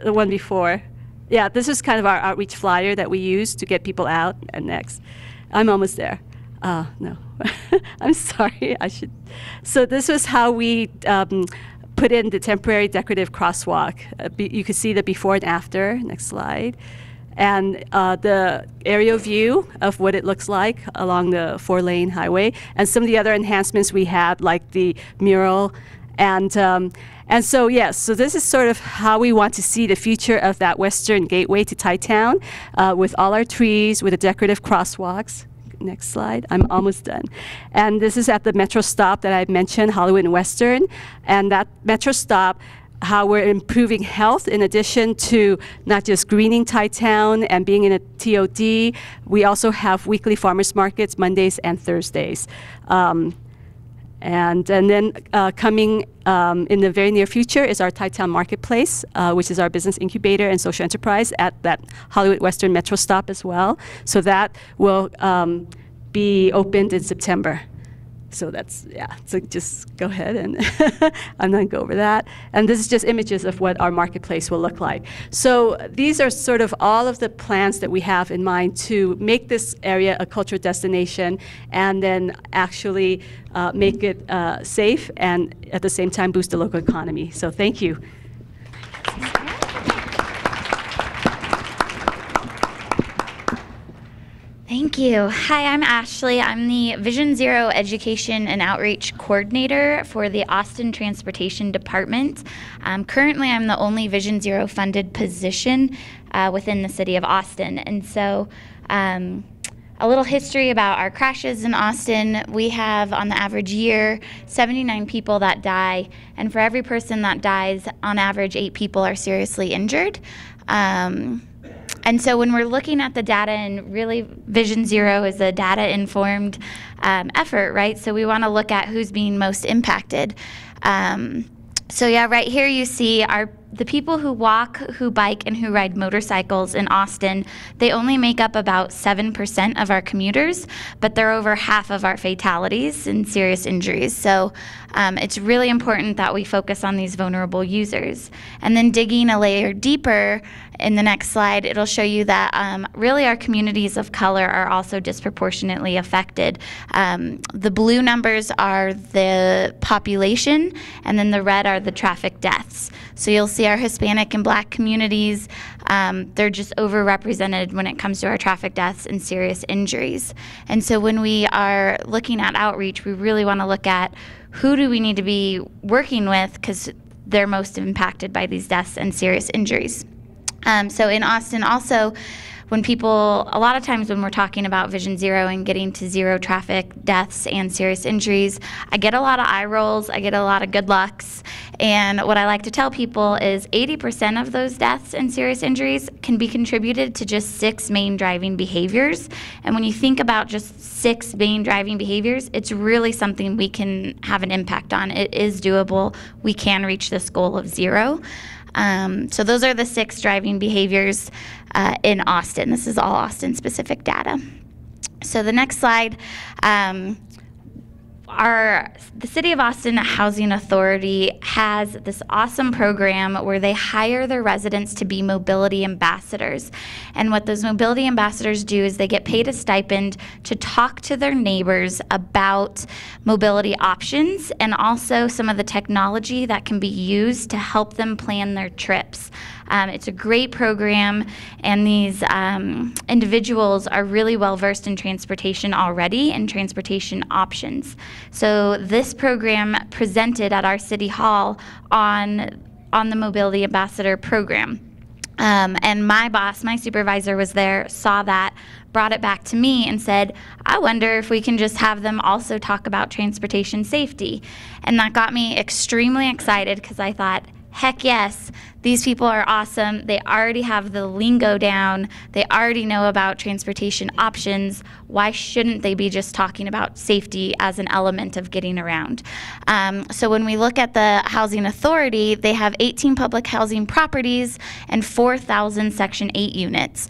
one before. Yeah, this is kind of our outreach flyer that we use to get people out, and next. I'm almost there. No, I'm sorry, I should. So this was how we put in the temporary decorative crosswalk. You can see the before and after, next slide. And the aerial view of what it looks like along the 4-lane highway. And some of the other enhancements we had, like the mural. And so, yes, so this is sort of how we want to see the future of that western gateway to Thai-town, with all our trees, with the decorative crosswalks. Next slide. I'm almost done. And this is at the metro stop that I mentioned, Hollywood and Western. And that metro stop, how we're improving health in addition to not just greening Thai-town and being in a TOD. We also have weekly farmers markets, Mondays and Thursdays. And then coming in the very near future is our Thai-town Marketplace, which is our business incubator and social enterprise at that Hollywood Western Metro stop as well. So that will be opened in September. So that's, yeah, so just go ahead, and I'm not going to go over that. And this is just images of what our marketplace will look like. So these are sort of all of the plans that we have in mind to make this area a cultural destination, and then actually make it safe, and at the same time boost the local economy. So thank you. Thank you. Hi, I'm Ashley. I'm the Vision Zero Education and Outreach Coordinator for the Austin Transportation Department. Currently, I'm the only Vision Zero funded position within the city of Austin. And so a little history about our crashes in Austin. We have, on the average year, 79 people that die. And for every person that dies, on average, 8 people are seriously injured. And so when we're looking at the data, and really Vision Zero is a data-informed effort, right? So we want to look at who's being most impacted. So yeah, right here you see the people who walk, who bike, and who ride motorcycles in Austin. They only make up about 7% of our commuters, but they're over half of our fatalities and serious injuries. So it's really important that we focus on these vulnerable users. And then digging a layer deeper, in the next slide, it'll show you that really our communities of color are also disproportionately affected. The blue numbers are the population, and then the red are the traffic deaths. So you'll see especially our Hispanic and Black communities, they're just overrepresented when it comes to our traffic deaths and serious injuries. And so when we are looking at outreach, we really want to look at who do we need to be working with, because they're most impacted by these deaths and serious injuries. So in Austin also, when people, a lot of times when we're talking about Vision Zero and getting to zero traffic deaths and serious injuries, I get a lot of eye rolls, I get a lot of good lucks, and what I like to tell people is 80% of those deaths and serious injuries can be contributed to just 6 main driving behaviors. And when you think about just 6 main driving behaviors, it's really something we can have an impact on. It is doable. We can reach this goal of zero. So those are the 6 driving behaviors in Austin. This is all Austin-specific data. So the next slide, the City of Austin Housing Authority has this awesome program where they hire their residents to be mobility ambassadors. And what those mobility ambassadors do is they get paid a stipend to talk to their neighbors about mobility options and also some of the technology that can be used to help them plan their trips. It's a great program, and these individuals are really well versed in transportation already and transportation options. So this program presented at our City Hall on the Mobility Ambassador program. And my boss, my supervisor was there, saw that, brought it back to me and said, I wonder if we can just have them also talk about transportation safety. And that got me extremely excited because I thought, heck yes, these people are awesome. They already have the lingo down. They already know about transportation options. Why shouldn't they be just talking about safety as an element of getting around? So when we look at the Housing Authority, they have 18 public housing properties and 4,000 Section 8 units.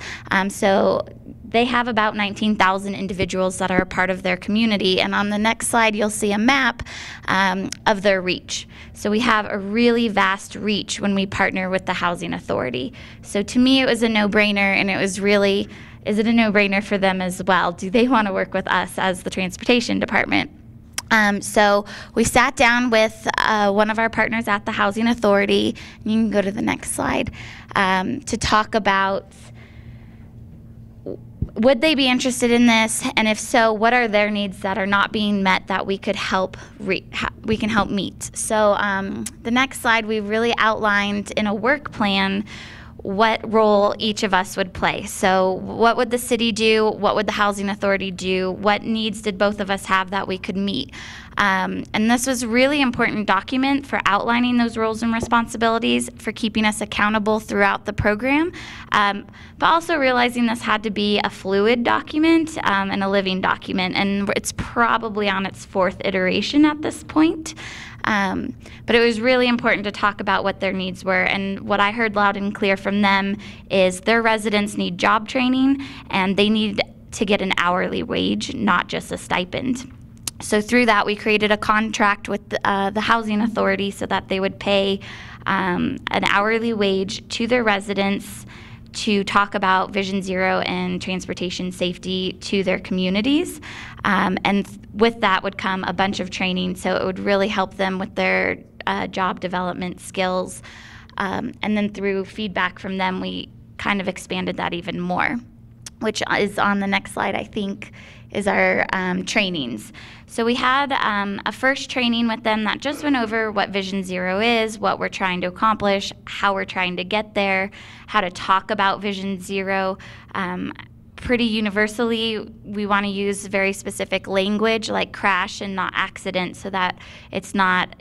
So they have about 19,000 individuals that are a part of their community. And on the next slide, you'll see a map of their reach. So we have a really vast reach when we partner with the Housing Authority. So to me, it was a no-brainer, and it was really, is it a no-brainer for them as well? Do they want to work with us as the Transportation Department? So we sat down with one of our partners at the Housing Authority, and you can go to the next slide, to talk about would they be interested in this, and if so, what are their needs that are not being met that we could help meet. So the next slide, we really outlined in a work plan what role each of us would play. So what would the city do? What would the Housing Authority do? What needs did both of us have that we could meet? And this was a really important document for outlining those roles and responsibilities, for keeping us accountable throughout the program, but also realizing this had to be a fluid document and a living document, and it's probably on its 4th iteration at this point. But it was really important to talk about what their needs were, and what I heard loud and clear from them is their residents need job training, and they need to get an hourly wage, not just a stipend. So through that, we created a contract with the Housing Authority so that they would pay an hourly wage to their residents to talk about Vision Zero and transportation safety to their communities. And with that would come a bunch of training, so it would really help them with their job development skills. And then through feedback from them, we kind of expanded that even more, which is on the next slide, I think, is our trainings. So we had a first training with them that just went over what Vision Zero is, what we're trying to accomplish, how we're trying to get there, how to talk about Vision Zero. Pretty universally, we want to use very specific language like crash and not accident, so that it's not,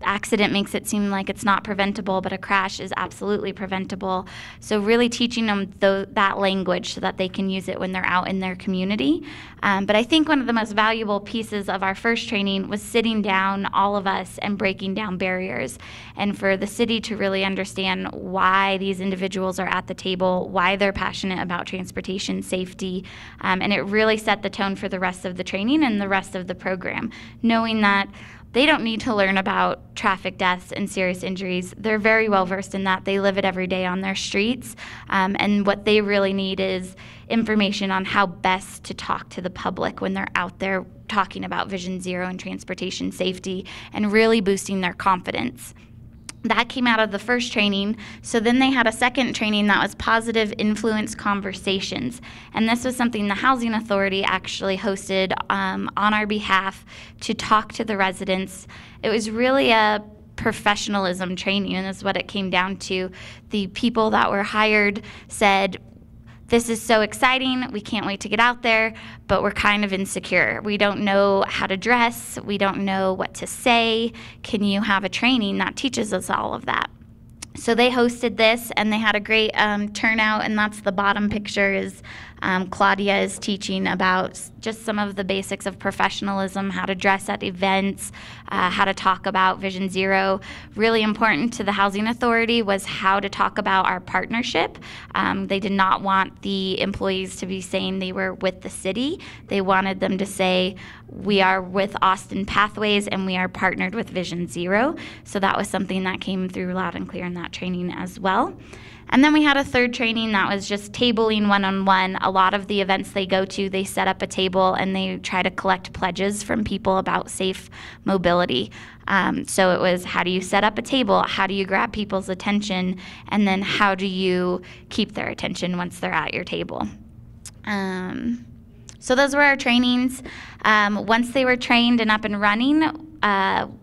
accident makes it seem like it's not preventable, but a crash is absolutely preventable. So really teaching them that language so that they can use it when they're out in their community. But I think one of the most valuable pieces of our first training was sitting down, all of us, and breaking down barriers. And for the city to really understand why these individuals are at the table, why they're passionate about transportation safety. And it really set the tone for the rest of the training and the rest of the program, knowing that they don't need to learn about traffic deaths and serious injuries. They're very well versed in that. They live it every day on their streets. And what they really need is information on how best to talk to the public when they're out there talking about Vision Zero and transportation safety, and really boosting their confidence. That came out of the first training. So then they had a second training that was positive influence conversations. And this was something the Housing Authority actually hosted on our behalf to talk to the residents. It was really a professionalism training, and that's what it came down to. The people that were hired said, "This is so exciting, we can't wait to get out there, but we're kind of insecure. We don't know how to dress, we don't know what to say. Can you have a training that teaches us all of that?" So they hosted this, and they had a great turnout, and that's the bottom picture is Claudia is teaching about just some of the basics of professionalism, how to dress at events, how to talk about Vision Zero. Really important to the Housing Authority was how to talk about our partnership. They did not want the employees to be saying they were with the city. They wanted them to say, "We are with Austin Pathways and we are partnered with Vision Zero." So that was something that came through loud and clear in that training as well. And then we had a third training that was just tabling one-on-one. A lot of the events they go to, they set up a table and they try to collect pledges from people about safe mobility. So it was, how do you set up a table? How do you grab people's attention? And then how do you keep their attention once they're at your table? So those were our trainings. Once they were trained and up and running,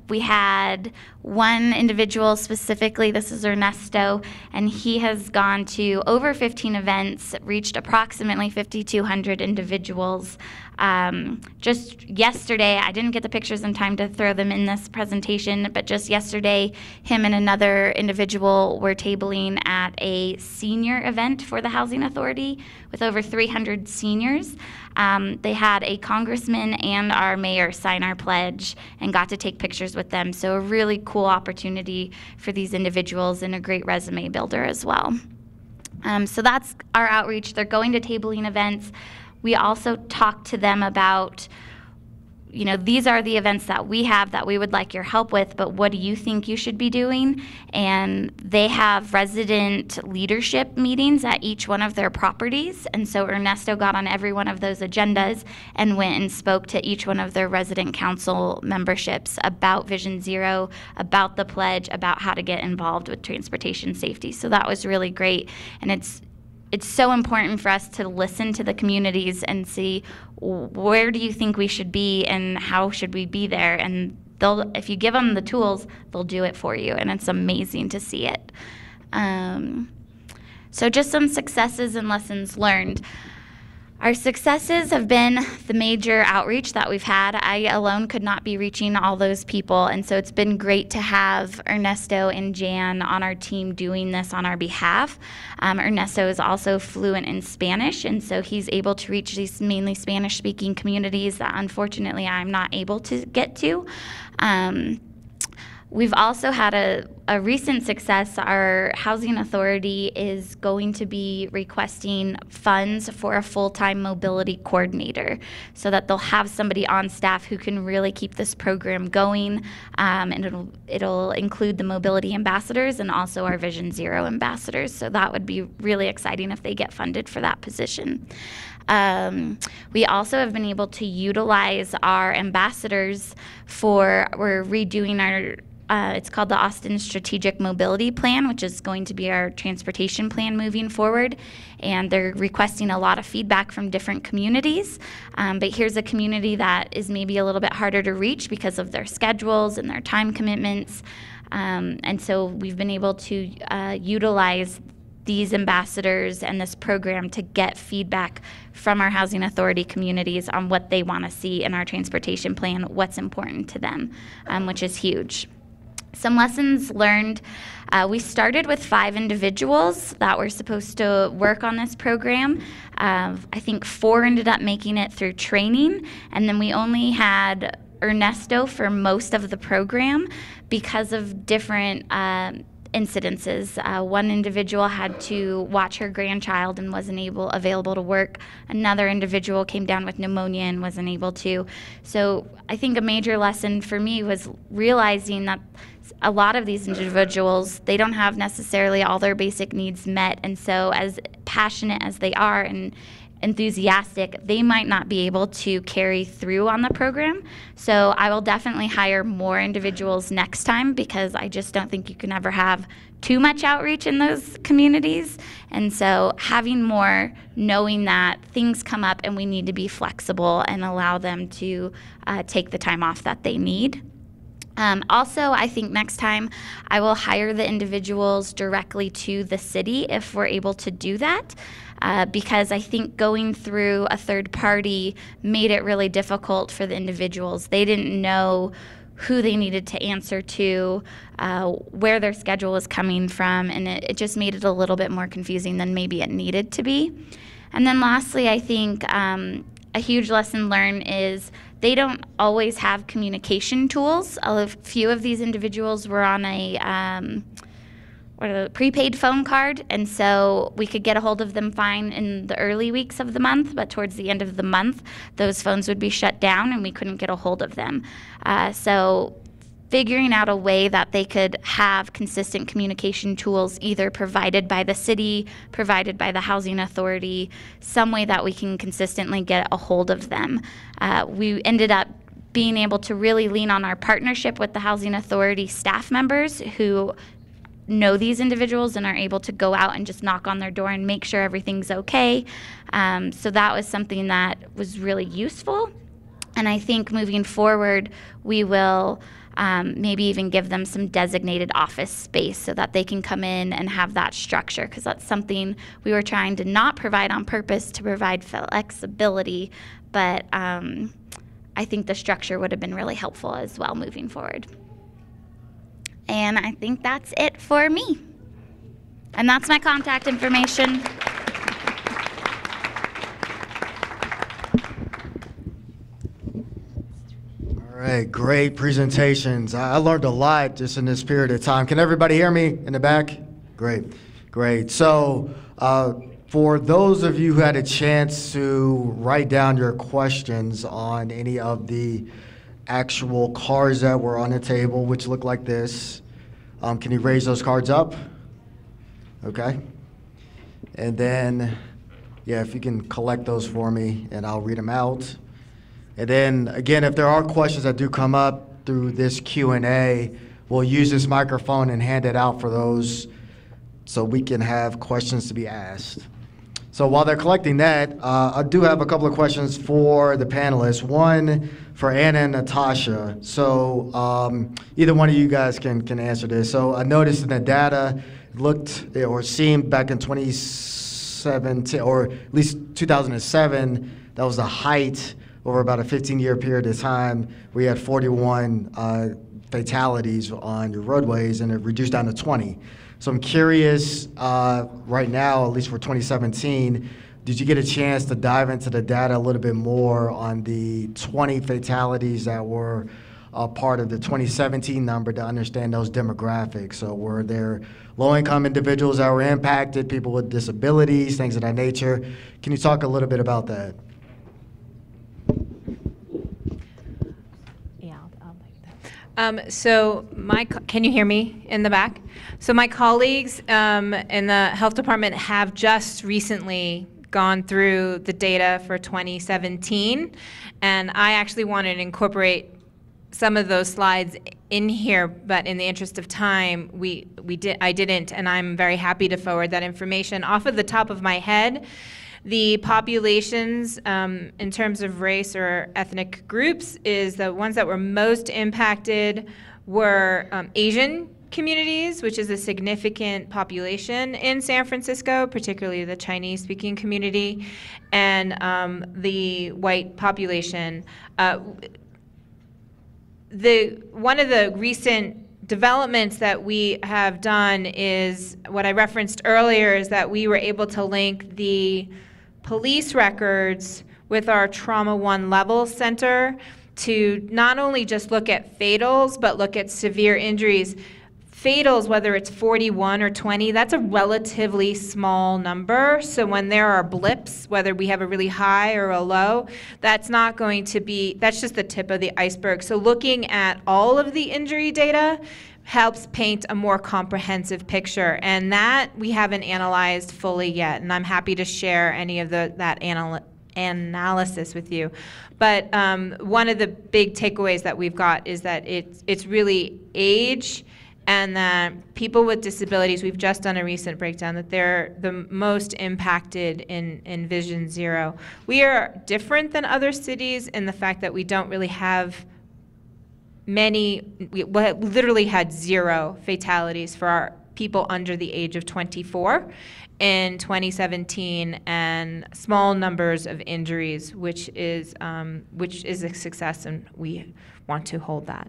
we had one individual specifically, this is Ernesto, and he has gone to over 15 events, reached approximately 5,200 individuals. Just yesterday, I didn't get the pictures in time to throw them in this presentation, but just yesterday, him and another individual were tabling at a senior event for the Housing Authority with over 300 seniors. They had a congressman and our mayor sign our pledge and got to take pictures with them. So a really cool opportunity for these individuals and a great resume builder as well. So that's our outreach. They're going to tabling events. We also talk to them about, you know, these are the events that we have that we would like your help with, but what do you think you should be doing? And they have resident leadership meetings at each one of their properties. And so Ernesto got on every one of those agendas and went and spoke to each one of their resident council memberships about Vision Zero, about the pledge, about how to get involved with transportation safety. So that was really great. And it's so important for us to listen to the communities and see, where do you think we should be and how should we be there? And if you give them the tools, they'll do it for you, and it's amazing to see it. So just some successes and lessons learned. Our successes have been the major outreach that we've had. I alone could not be reaching all those people, and so it's been great to have Ernesto and Jan on our team doing this on our behalf. Ernesto is also fluent in Spanish, and so he's able to reach these mainly Spanish-speaking communities that unfortunately I'm not able to get to. We've also had a recent success. Our Housing Authority is going to be requesting funds for a full-time mobility coordinator so that they'll have somebody on staff who can really keep this program going, and it'll include the mobility ambassadors and also our Vision Zero ambassadors. So that would be really exciting if they get funded for that position. We also have been able to utilize our ambassadors we're redoing our it's called the Austin Strategic Mobility Plan, which is going to be our transportation plan moving forward. And they're requesting a lot of feedback from different communities. But here's a community that is maybe a little bit harder to reach because of their schedules and their time commitments. And so we've been able to utilize these ambassadors and this program to get feedback from our Housing Authority communities on what they want to see in our transportation plan, what's important to them, which is huge. Some lessons learned. We started with 5 individuals that were supposed to work on this program. I think 4 ended up making it through training, and then we only had Ernesto for most of the program because of different incidences. One individual had to watch her grandchild and wasn't available to work. Another individual came down with pneumonia and wasn't able to. So I think a major lesson for me was realizing that a lot of these individuals, they don't have necessarily all their basic needs met. And so as passionate as they are and enthusiastic, they might not be able to carry through on the program. So I will definitely hire more individuals next time, because I just don't think you can ever have too much outreach in those communities. And so having more, knowing that things come up and we need to be flexible and allow them to take the time off that they need. Also, I think next time I will hire the individuals directly to the city if we're able to do that, because I think going through a third party made it really difficult for the individuals. They didn't know who they needed to answer to, where their schedule was coming from, and it just made it a little bit more confusing than maybe it needed to be. And then lastly, I think a huge lesson learned is they don't always have communication tools. A few of these individuals were on a prepaid phone card, and so we could get a hold of them fine in the early weeks of the month, but towards the end of the month, those phones would be shut down and we couldn't get a hold of them. So figuring out a way that they could have consistent communication tools, either provided by the city, provided by the housing authority, some way that we can consistently get a hold of them. We ended up being able to really lean on our partnership with the housing authority staff members who know these individuals and are able to go out and just knock on their door and make sure everything's okay. So that was something that was really useful. And I think moving forward, we will maybe even give them some designated office space so that they can come in and have that structure, because that's something we were trying to not provide on purpose to provide flexibility, but I think the structure would have been really helpful as well moving forward. And I think that's it for me. And that's my contact information. All right, great presentations. I learned a lot just in this period of time. Can everybody hear me in the back? Great, great. So for those of you who had a chance to write down your questions on any of the actual cards that were on the table, which look like this, can you raise those cards up? Okay. And then, yeah, if you can collect those for me and I'll read them out. And then, again, if there are questions that do come up through this Q&A, we'll use this microphone and hand it out for those so we can have questions to be asked. So while they're collecting that, I do have a couple of questions for the panelists. One for Anna and Natasha. So either one of you guys can answer this. So I noticed in the data, it looked or seemed back in 2017, or at least 2007, that was the height over about a 15-year period of time. We had 41 fatalities on your roadways, and it reduced down to 20. So I'm curious, right now, at least for 2017, did you get a chance to dive into the data a little bit more on the 20 fatalities that were part of the 2017 number to understand those demographics? So were there low-income individuals that were impacted, people with disabilities, things of that nature? Can you talk a little bit about that? So can you hear me in the back? So my colleagues in the health department have just recently gone through the data for 2017, and I actually wanted to incorporate some of those slides in here, but in the interest of time, I didn't, and I'm very happy to forward that information. Off of the top of my head, the populations in terms of race or ethnic groups is the ones that were most impacted were Asian communities, which is a significant population in San Francisco, particularly the Chinese-speaking community, and the white population. One of the recent developments that we have done is what I referenced earlier, is that we were able to link the police records with our Trauma 1 Level Center to not only just look at fatals, but look at severe injuries. Fatals, whether it's 41 or 20, that's a relatively small number. So when there are blips, whether we have a really high or a low, that's not going to be, that's just the tip of the iceberg. So looking at all of the injury data helps paint a more comprehensive picture, and that we haven't analyzed fully yet, and I'm happy to share any of that analysis with you. But one of the big takeaways that we've got is that it's really age, and that people with disabilities, we've just done a recent breakdown, that they're the most impacted in Vision Zero. We are different than other cities in the fact that we don't really have we literally had 0 fatalities for our people under the age of 24 in 2017, and small numbers of injuries, which is a success, and we want to hold that.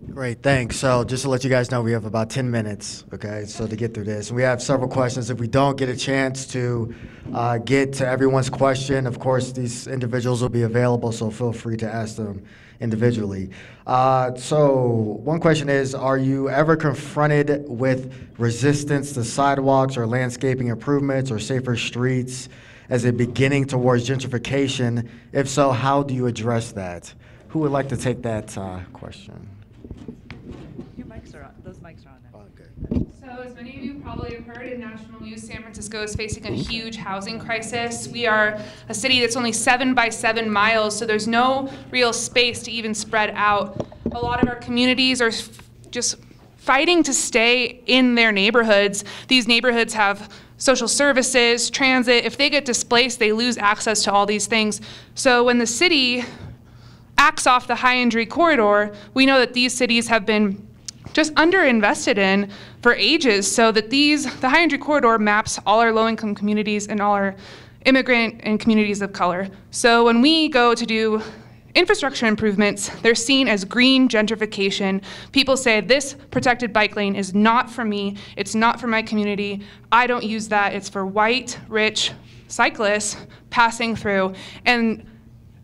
Great, thanks. So just to let you guys know, we have about 10 minutes, okay, so to get through this. We have several questions. If we don't get a chance to get to everyone's question, of course, these individuals will be available, so feel free to ask them individually. So one question is, are you ever confronted with resistance to sidewalks or landscaping improvements or safer streets as a beginning towards gentrification? If so, how do you address that? Who would like to take that question? Those mics are on now. Okay. So as many of you probably have heard, in national news, San Francisco is facing a huge housing crisis. We are a city that's only 7 by 7 miles, so there's no real space to even spread out. A lot of our communities are just fighting to stay in their neighborhoods. These neighborhoods have social services, transit. If they get displaced, they lose access to all these things. So when the city acts off the high injury corridor, we know that these cities have been just underinvested in for ages, so that the high injury corridor maps all our low-income communities and all our immigrant and communities of color. So when we go to do infrastructure improvements, they're seen as green gentrification. People say, this protected bike lane is not for me, it's not for my community, I don't use that, it's for white, rich cyclists passing through. And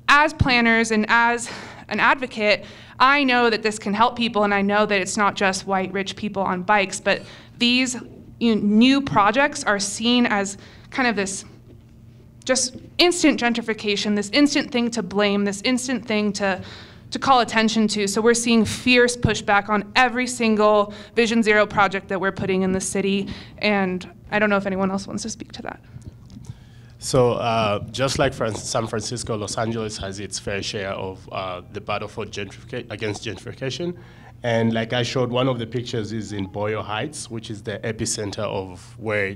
as planners and as an advocate, I know that this can help people, and I know that it's not just white, rich people on bikes, but these new projects are seen as kind of this just instant gentrification, this instant thing to blame, this instant thing to call attention to. So we're seeing fierce pushback on every single Vision Zero project that we're putting in the city, and I don't know if anyone else wants to speak to that. So just like San Francisco, Los Angeles has its fair share of the battle for against gentrification. And like I showed, one of the pictures is in Boyle Heights, which is the epicenter of where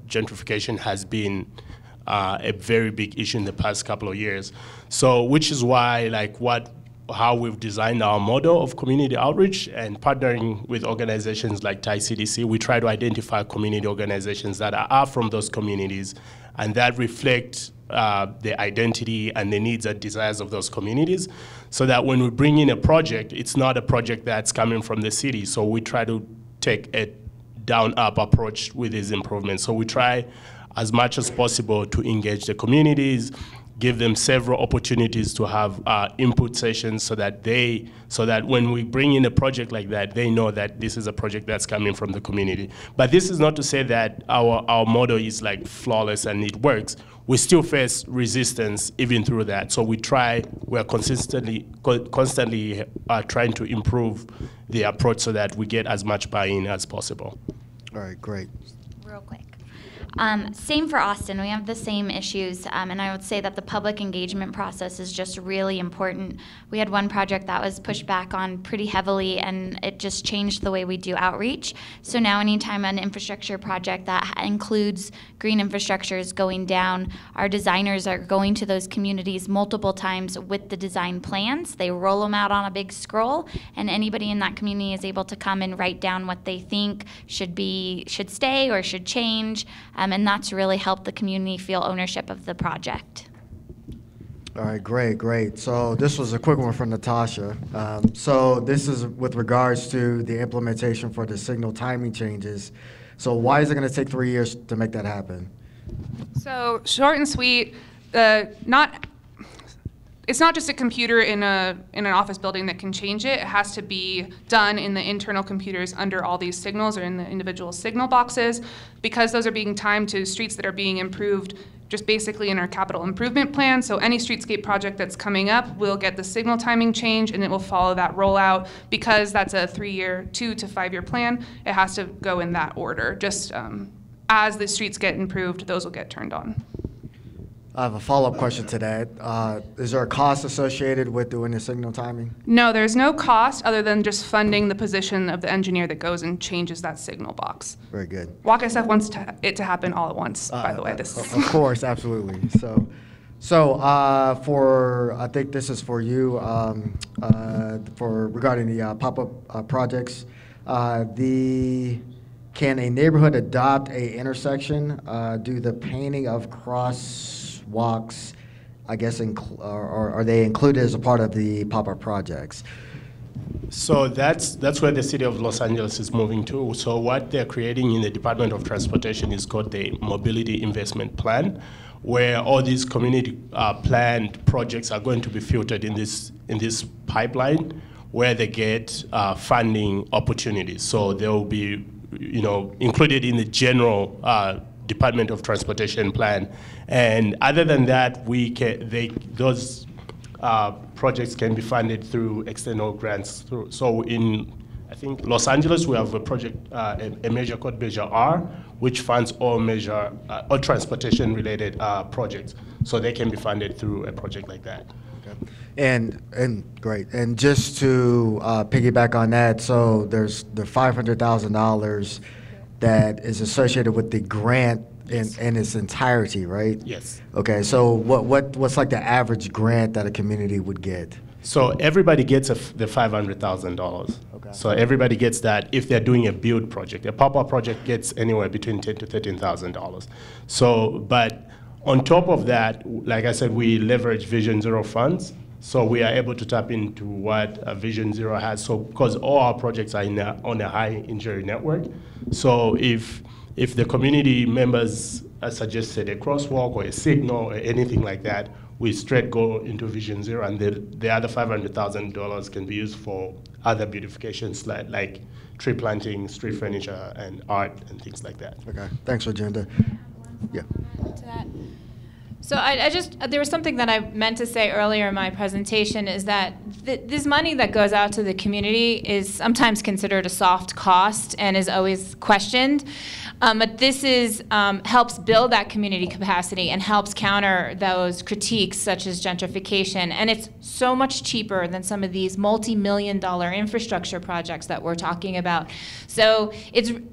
gentrification has been a very big issue in the past couple of years. So which is why how we've designed our model of community outreach and partnering with organizations like Thai CDC, we try to identify community organizations that are from those communities and that reflect the identity and the needs and desires of those communities, so that when we bring in a project, it's not a project that's coming from the city. So we try to take a down-up approach with these improvements. So we try as much as possible to engage the communities, give them several opportunities to have input sessions, so that when we bring in a project like that, they know that this is a project that's coming from the community. But this is not to say that our model is like flawless and it works. We still face resistance even through that. So we're constantly trying to improve the approach so that we get as much buy-in as possible. All right, great. Real quick. Same for Austin. We have the same issues, and I would say that the public engagement process is just really important. We had one project that was pushed back on pretty heavily, and it just changed the way we do outreach. So now anytime an infrastructure project that includes green infrastructure is going down, our designers are going to those communities multiple times with the design plans. They roll them out on a big scroll, and anybody in that community is able to come and write down what they think should stay or should change. And that's really helped the community feel ownership of the project. All right, great. So this was a quick one from Natasha. So this is with regards to the implementation for the signal timing changes. So why is it going to take 3 years to make that happen? So short and sweet, it's not just a computer in an office building that can change it. It has to be done in the internal computers under all these signals or in the individual signal boxes. Because those are being timed to streets that are being improved just basically in our capital improvement plan. So any streetscape project that's coming up will get the signal timing change, and it will follow that rollout. Because that's a 3-year, 2 to 5-year plan, it has to go in that order. Just as the streets get improved, those will get turned on. I have a follow-up question to that. Is there a cost associated with doing the signal timing? No, there's no cost other than just funding the position of the engineer that goes and changes that signal box. Very good. Walk SF wants it to happen all at once, by the way. Of course, absolutely. For, I think this is for you, regarding the pop-up projects, can a neighborhood adopt a intersection? Do the painting of crosswalks, I guess, or are they included as a part of the pop-up projects? So that's where the city of Los Angeles is moving to. So what they're creating in the Department of Transportation is called the Mobility Investment Plan, where all these community planned projects are going to be filtered in this pipeline, where they get funding opportunities. So they will be, included in the general Department of Transportation plan. And other than that, those projects can be funded through external grants. So in, I think, Los Angeles, we have a project, a measure called Measure R, which funds all transportation-related projects. So they can be funded through a project like that. Okay. And great. And just to piggyback on that, so there's the $500,000 that is associated with the grant in its entirety, right? Yes. Okay. So what's like the average grant that a community would get? So everybody gets the $500,000. Okay. So everybody gets that if they're doing a build project. A pop-up project gets anywhere between $10,000 to $13,000. So, but on top of that, like I said, we leverage Vision Zero funds. So we are able to tap into what Vision Zero has. So because all our projects are on a high injury network. So if the community members suggested a crosswalk or a signal or anything like that, we straight go into Vision Zero, and the other $500,000 can be used for other beautifications like tree planting, street furniture, and art and things like that. Okay, thanks, Rajendra. Yeah. To that. So there was something that I meant to say earlier in my presentation, is that this money that goes out to the community is sometimes considered a soft cost and is always questioned. But this helps build that community capacity and helps counter those critiques such as gentrification. And it's so much cheaper than some of these multi-million-dollar infrastructure projects that we're talking about. So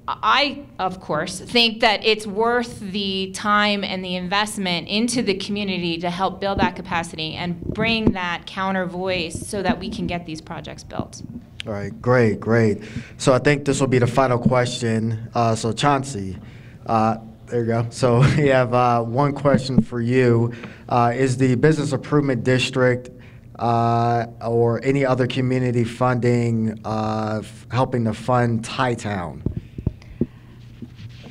I, of course, think that it's worth the time and the investment into the community to help build that capacity and bring that counter voice so that we can get these projects built. All right, great. So I think this will be the final question. So Chauncey, there you go. So we have one question for you. Is the Business Improvement District or any other community funding helping to fund Thai-Town?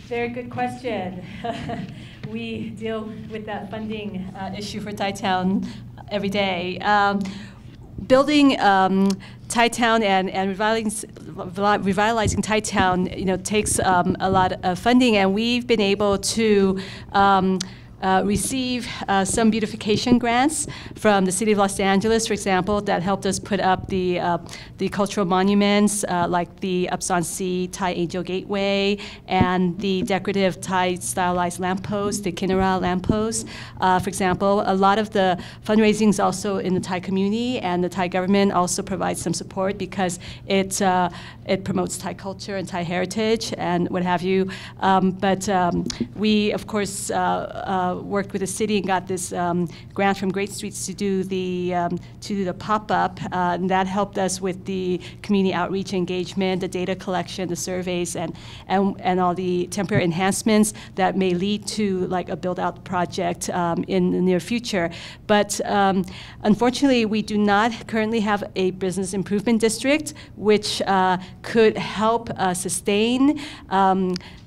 Very good question. We deal with that funding issue for Thai-Town every day. Building Thai-Town and revitalizing Thai-Town, takes a lot of funding, and we've been able to receive some beautification grants from the City of Los Angeles, for example, that helped us put up the cultural monuments like the Upson-C Thai Angel Gateway and the decorative Thai stylized lampposts, the Kinara lampposts. For example, a lot of the fundraising is also in the Thai community, and the Thai government also provides some support because it promotes Thai culture and Thai heritage and what have you. But we, of course, worked with the city and got this grant from Great Streets to do the pop-up, and that helped us with the community outreach engagement, the data collection, the surveys, and all the temporary enhancements that may lead to like a build-out project in the near future. But unfortunately, we do not currently have a business improvement district, which could help sustain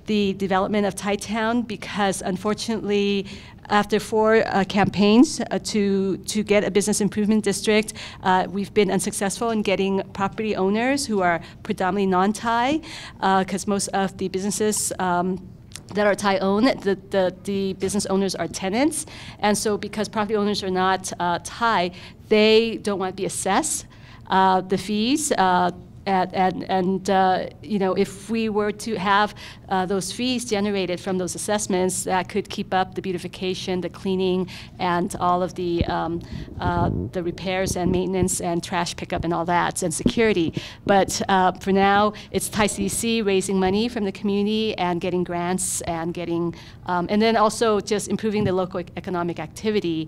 the development of Thai-Town, because unfortunately, after 4 campaigns to get a business improvement district, we've been unsuccessful in getting property owners who are predominantly non-Thai, because most of the businesses that are Thai-owned, the business owners are tenants. And so because property owners are not Thai, they don't want to be assessed the fees. If we were to have those fees generated from those assessments, that could keep up the beautification, the cleaning, and all of the repairs and maintenance and trash pickup and all that, and security. But for now, it's Thai CDC raising money from the community and getting grants and getting, and then also just improving the local economic activity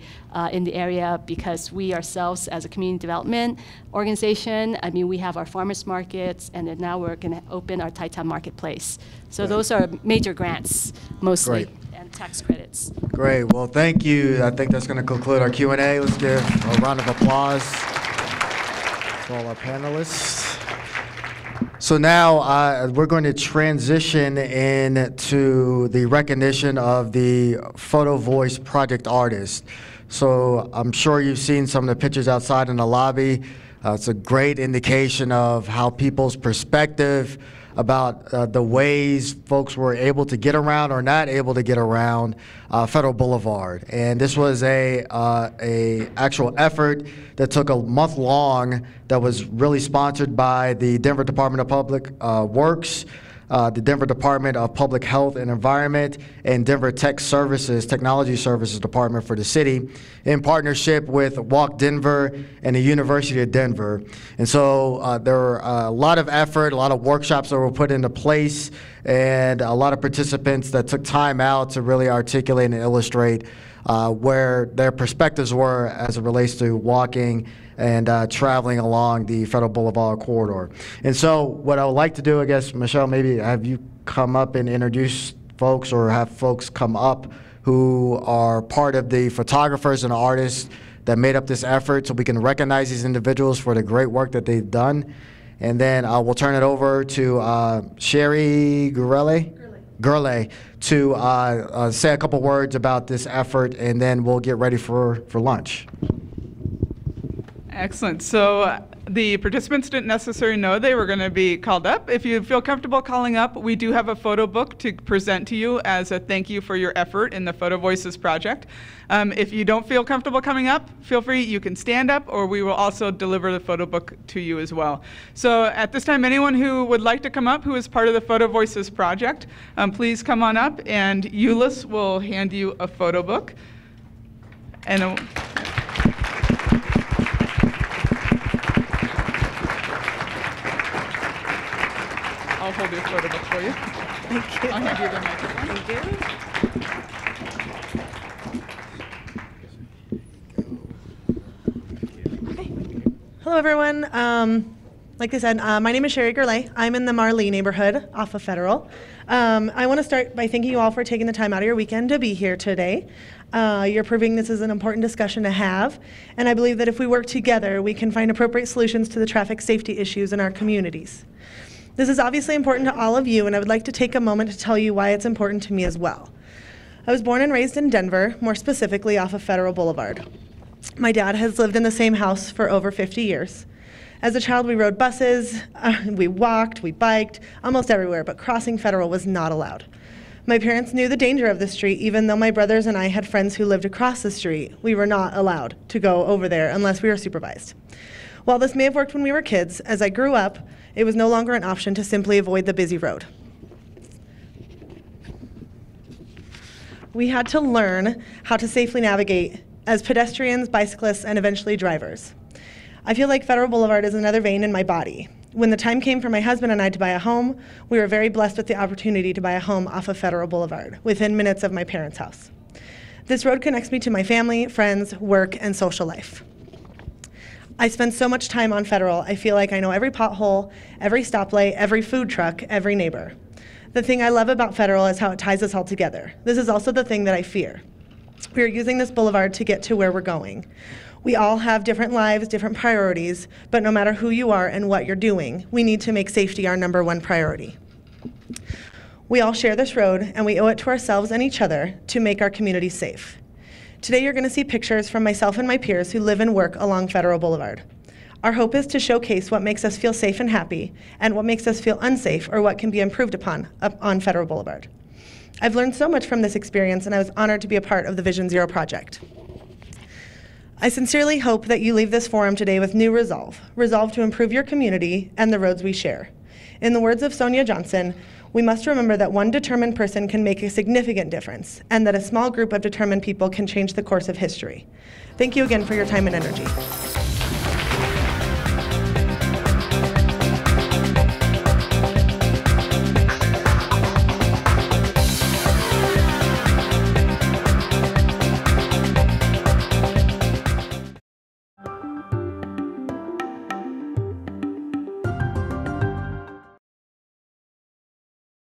in the area, because we ourselves, as a community development organization, I mean, we have our farmers markets, and then now we're going to open our Thai Town marketplace. So those are major grants, mostly, and tax credits. Great. Well, thank you. I think that's going to conclude our Q&A. Let's give a round of applause to all our panelists. So now we're going to transition into the recognition of the Photo Voice Project Artist. So I'm sure you've seen some of the pictures outside in the lobby. It's a great indication of how people's perspective about the ways folks were able to get around or not able to get around Federal Boulevard. And this was a actual effort that took a month long that was really sponsored by the Denver Department of Public Works, the Denver Department of Public Health and Environment, and Denver Technology Services Department for the city, in partnership with Walk Denver and the University of Denver. And so there were a lot of effort, a lot of workshops that were put into place, and a lot of participants that took time out to really articulate and illustrate where their perspectives were as it relates to walking and traveling along the Federal Boulevard corridor. And so what I would like to do, I guess, Michelle, maybe have you come up and introduce folks, or have folks come up who are part of the photographers and artists that made up this effort, so we can recognize these individuals for the great work that they've done. And then we'll turn it over to Sherry Gurley to say a couple words about this effort, and then we'll get ready for lunch. Excellent. So the participants didn't necessarily know they were going to be called up. If you feel comfortable calling up, we do have a photo book to present to you as a thank you for your effort in the Photo Voices project. If you don't feel comfortable coming up, feel free. You can stand up, or we will also deliver the photo book to you as well. So at this time, anyone who would like to come up who is part of the Photo Voices project, please come on up, and Euless will hand you a photo book. And I'll hold your photo book for you. Thank you. I'll hand you the microphone. Thank you. Okay. Hello, everyone. Like I said, my name is Sherry Gurley. I'm in the Marlee neighborhood off of Federal. I want to start by thanking you all for taking the time out of your weekend to be here today. You're proving this is an important discussion to have, and I believe that if we work together, we can find appropriate solutions to the traffic safety issues in our communities. This is obviously important to all of you, and I would like to take a moment to tell you why it's important to me as well. I was born and raised in Denver, more specifically off of Federal Boulevard. My dad has lived in the same house for over 50 years. As a child, we rode buses, we walked, we biked, almost everywhere, but crossing Federal was not allowed. My parents knew the danger of the street, even though my brothers and I had friends who lived across the street. We were not allowed to go over there unless we were supervised. While this may have worked when we were kids, as I grew up, it was no longer an option to simply avoid the busy road. We had to learn how to safely navigate as pedestrians, bicyclists, and eventually drivers. I feel like Federal Boulevard is another vein in my body. When the time came for my husband and I to buy a home, we were very blessed with the opportunity to buy a home off of Federal Boulevard, within minutes of my parents' house. This road connects me to my family, friends, work, and social life. I spend so much time on Federal, I feel like I know every pothole, every stoplight, every food truck, every neighbor. The thing I love about Federal is how it ties us all together. This is also the thing that I fear. We are using this boulevard to get to where we're going. We all have different lives, different priorities, but no matter who you are and what you're doing, we need to make safety our #1 priority. We all share this road, and we owe it to ourselves and each other to make our community safe. Today you're going to see pictures from myself and my peers who live and work along Federal Boulevard. Our hope is to showcase what makes us feel safe and happy, and what makes us feel unsafe or what can be improved upon on Federal Boulevard. I've learned so much from this experience, and I was honored to be a part of the Vision Zero project. I sincerely hope that you leave this forum today with new resolve to improve your community and the roads we share. In the words of Sonia Johnson, we must remember that one determined person can make a significant difference, and that a small group of determined people can change the course of history. Thank you again for your time and energy.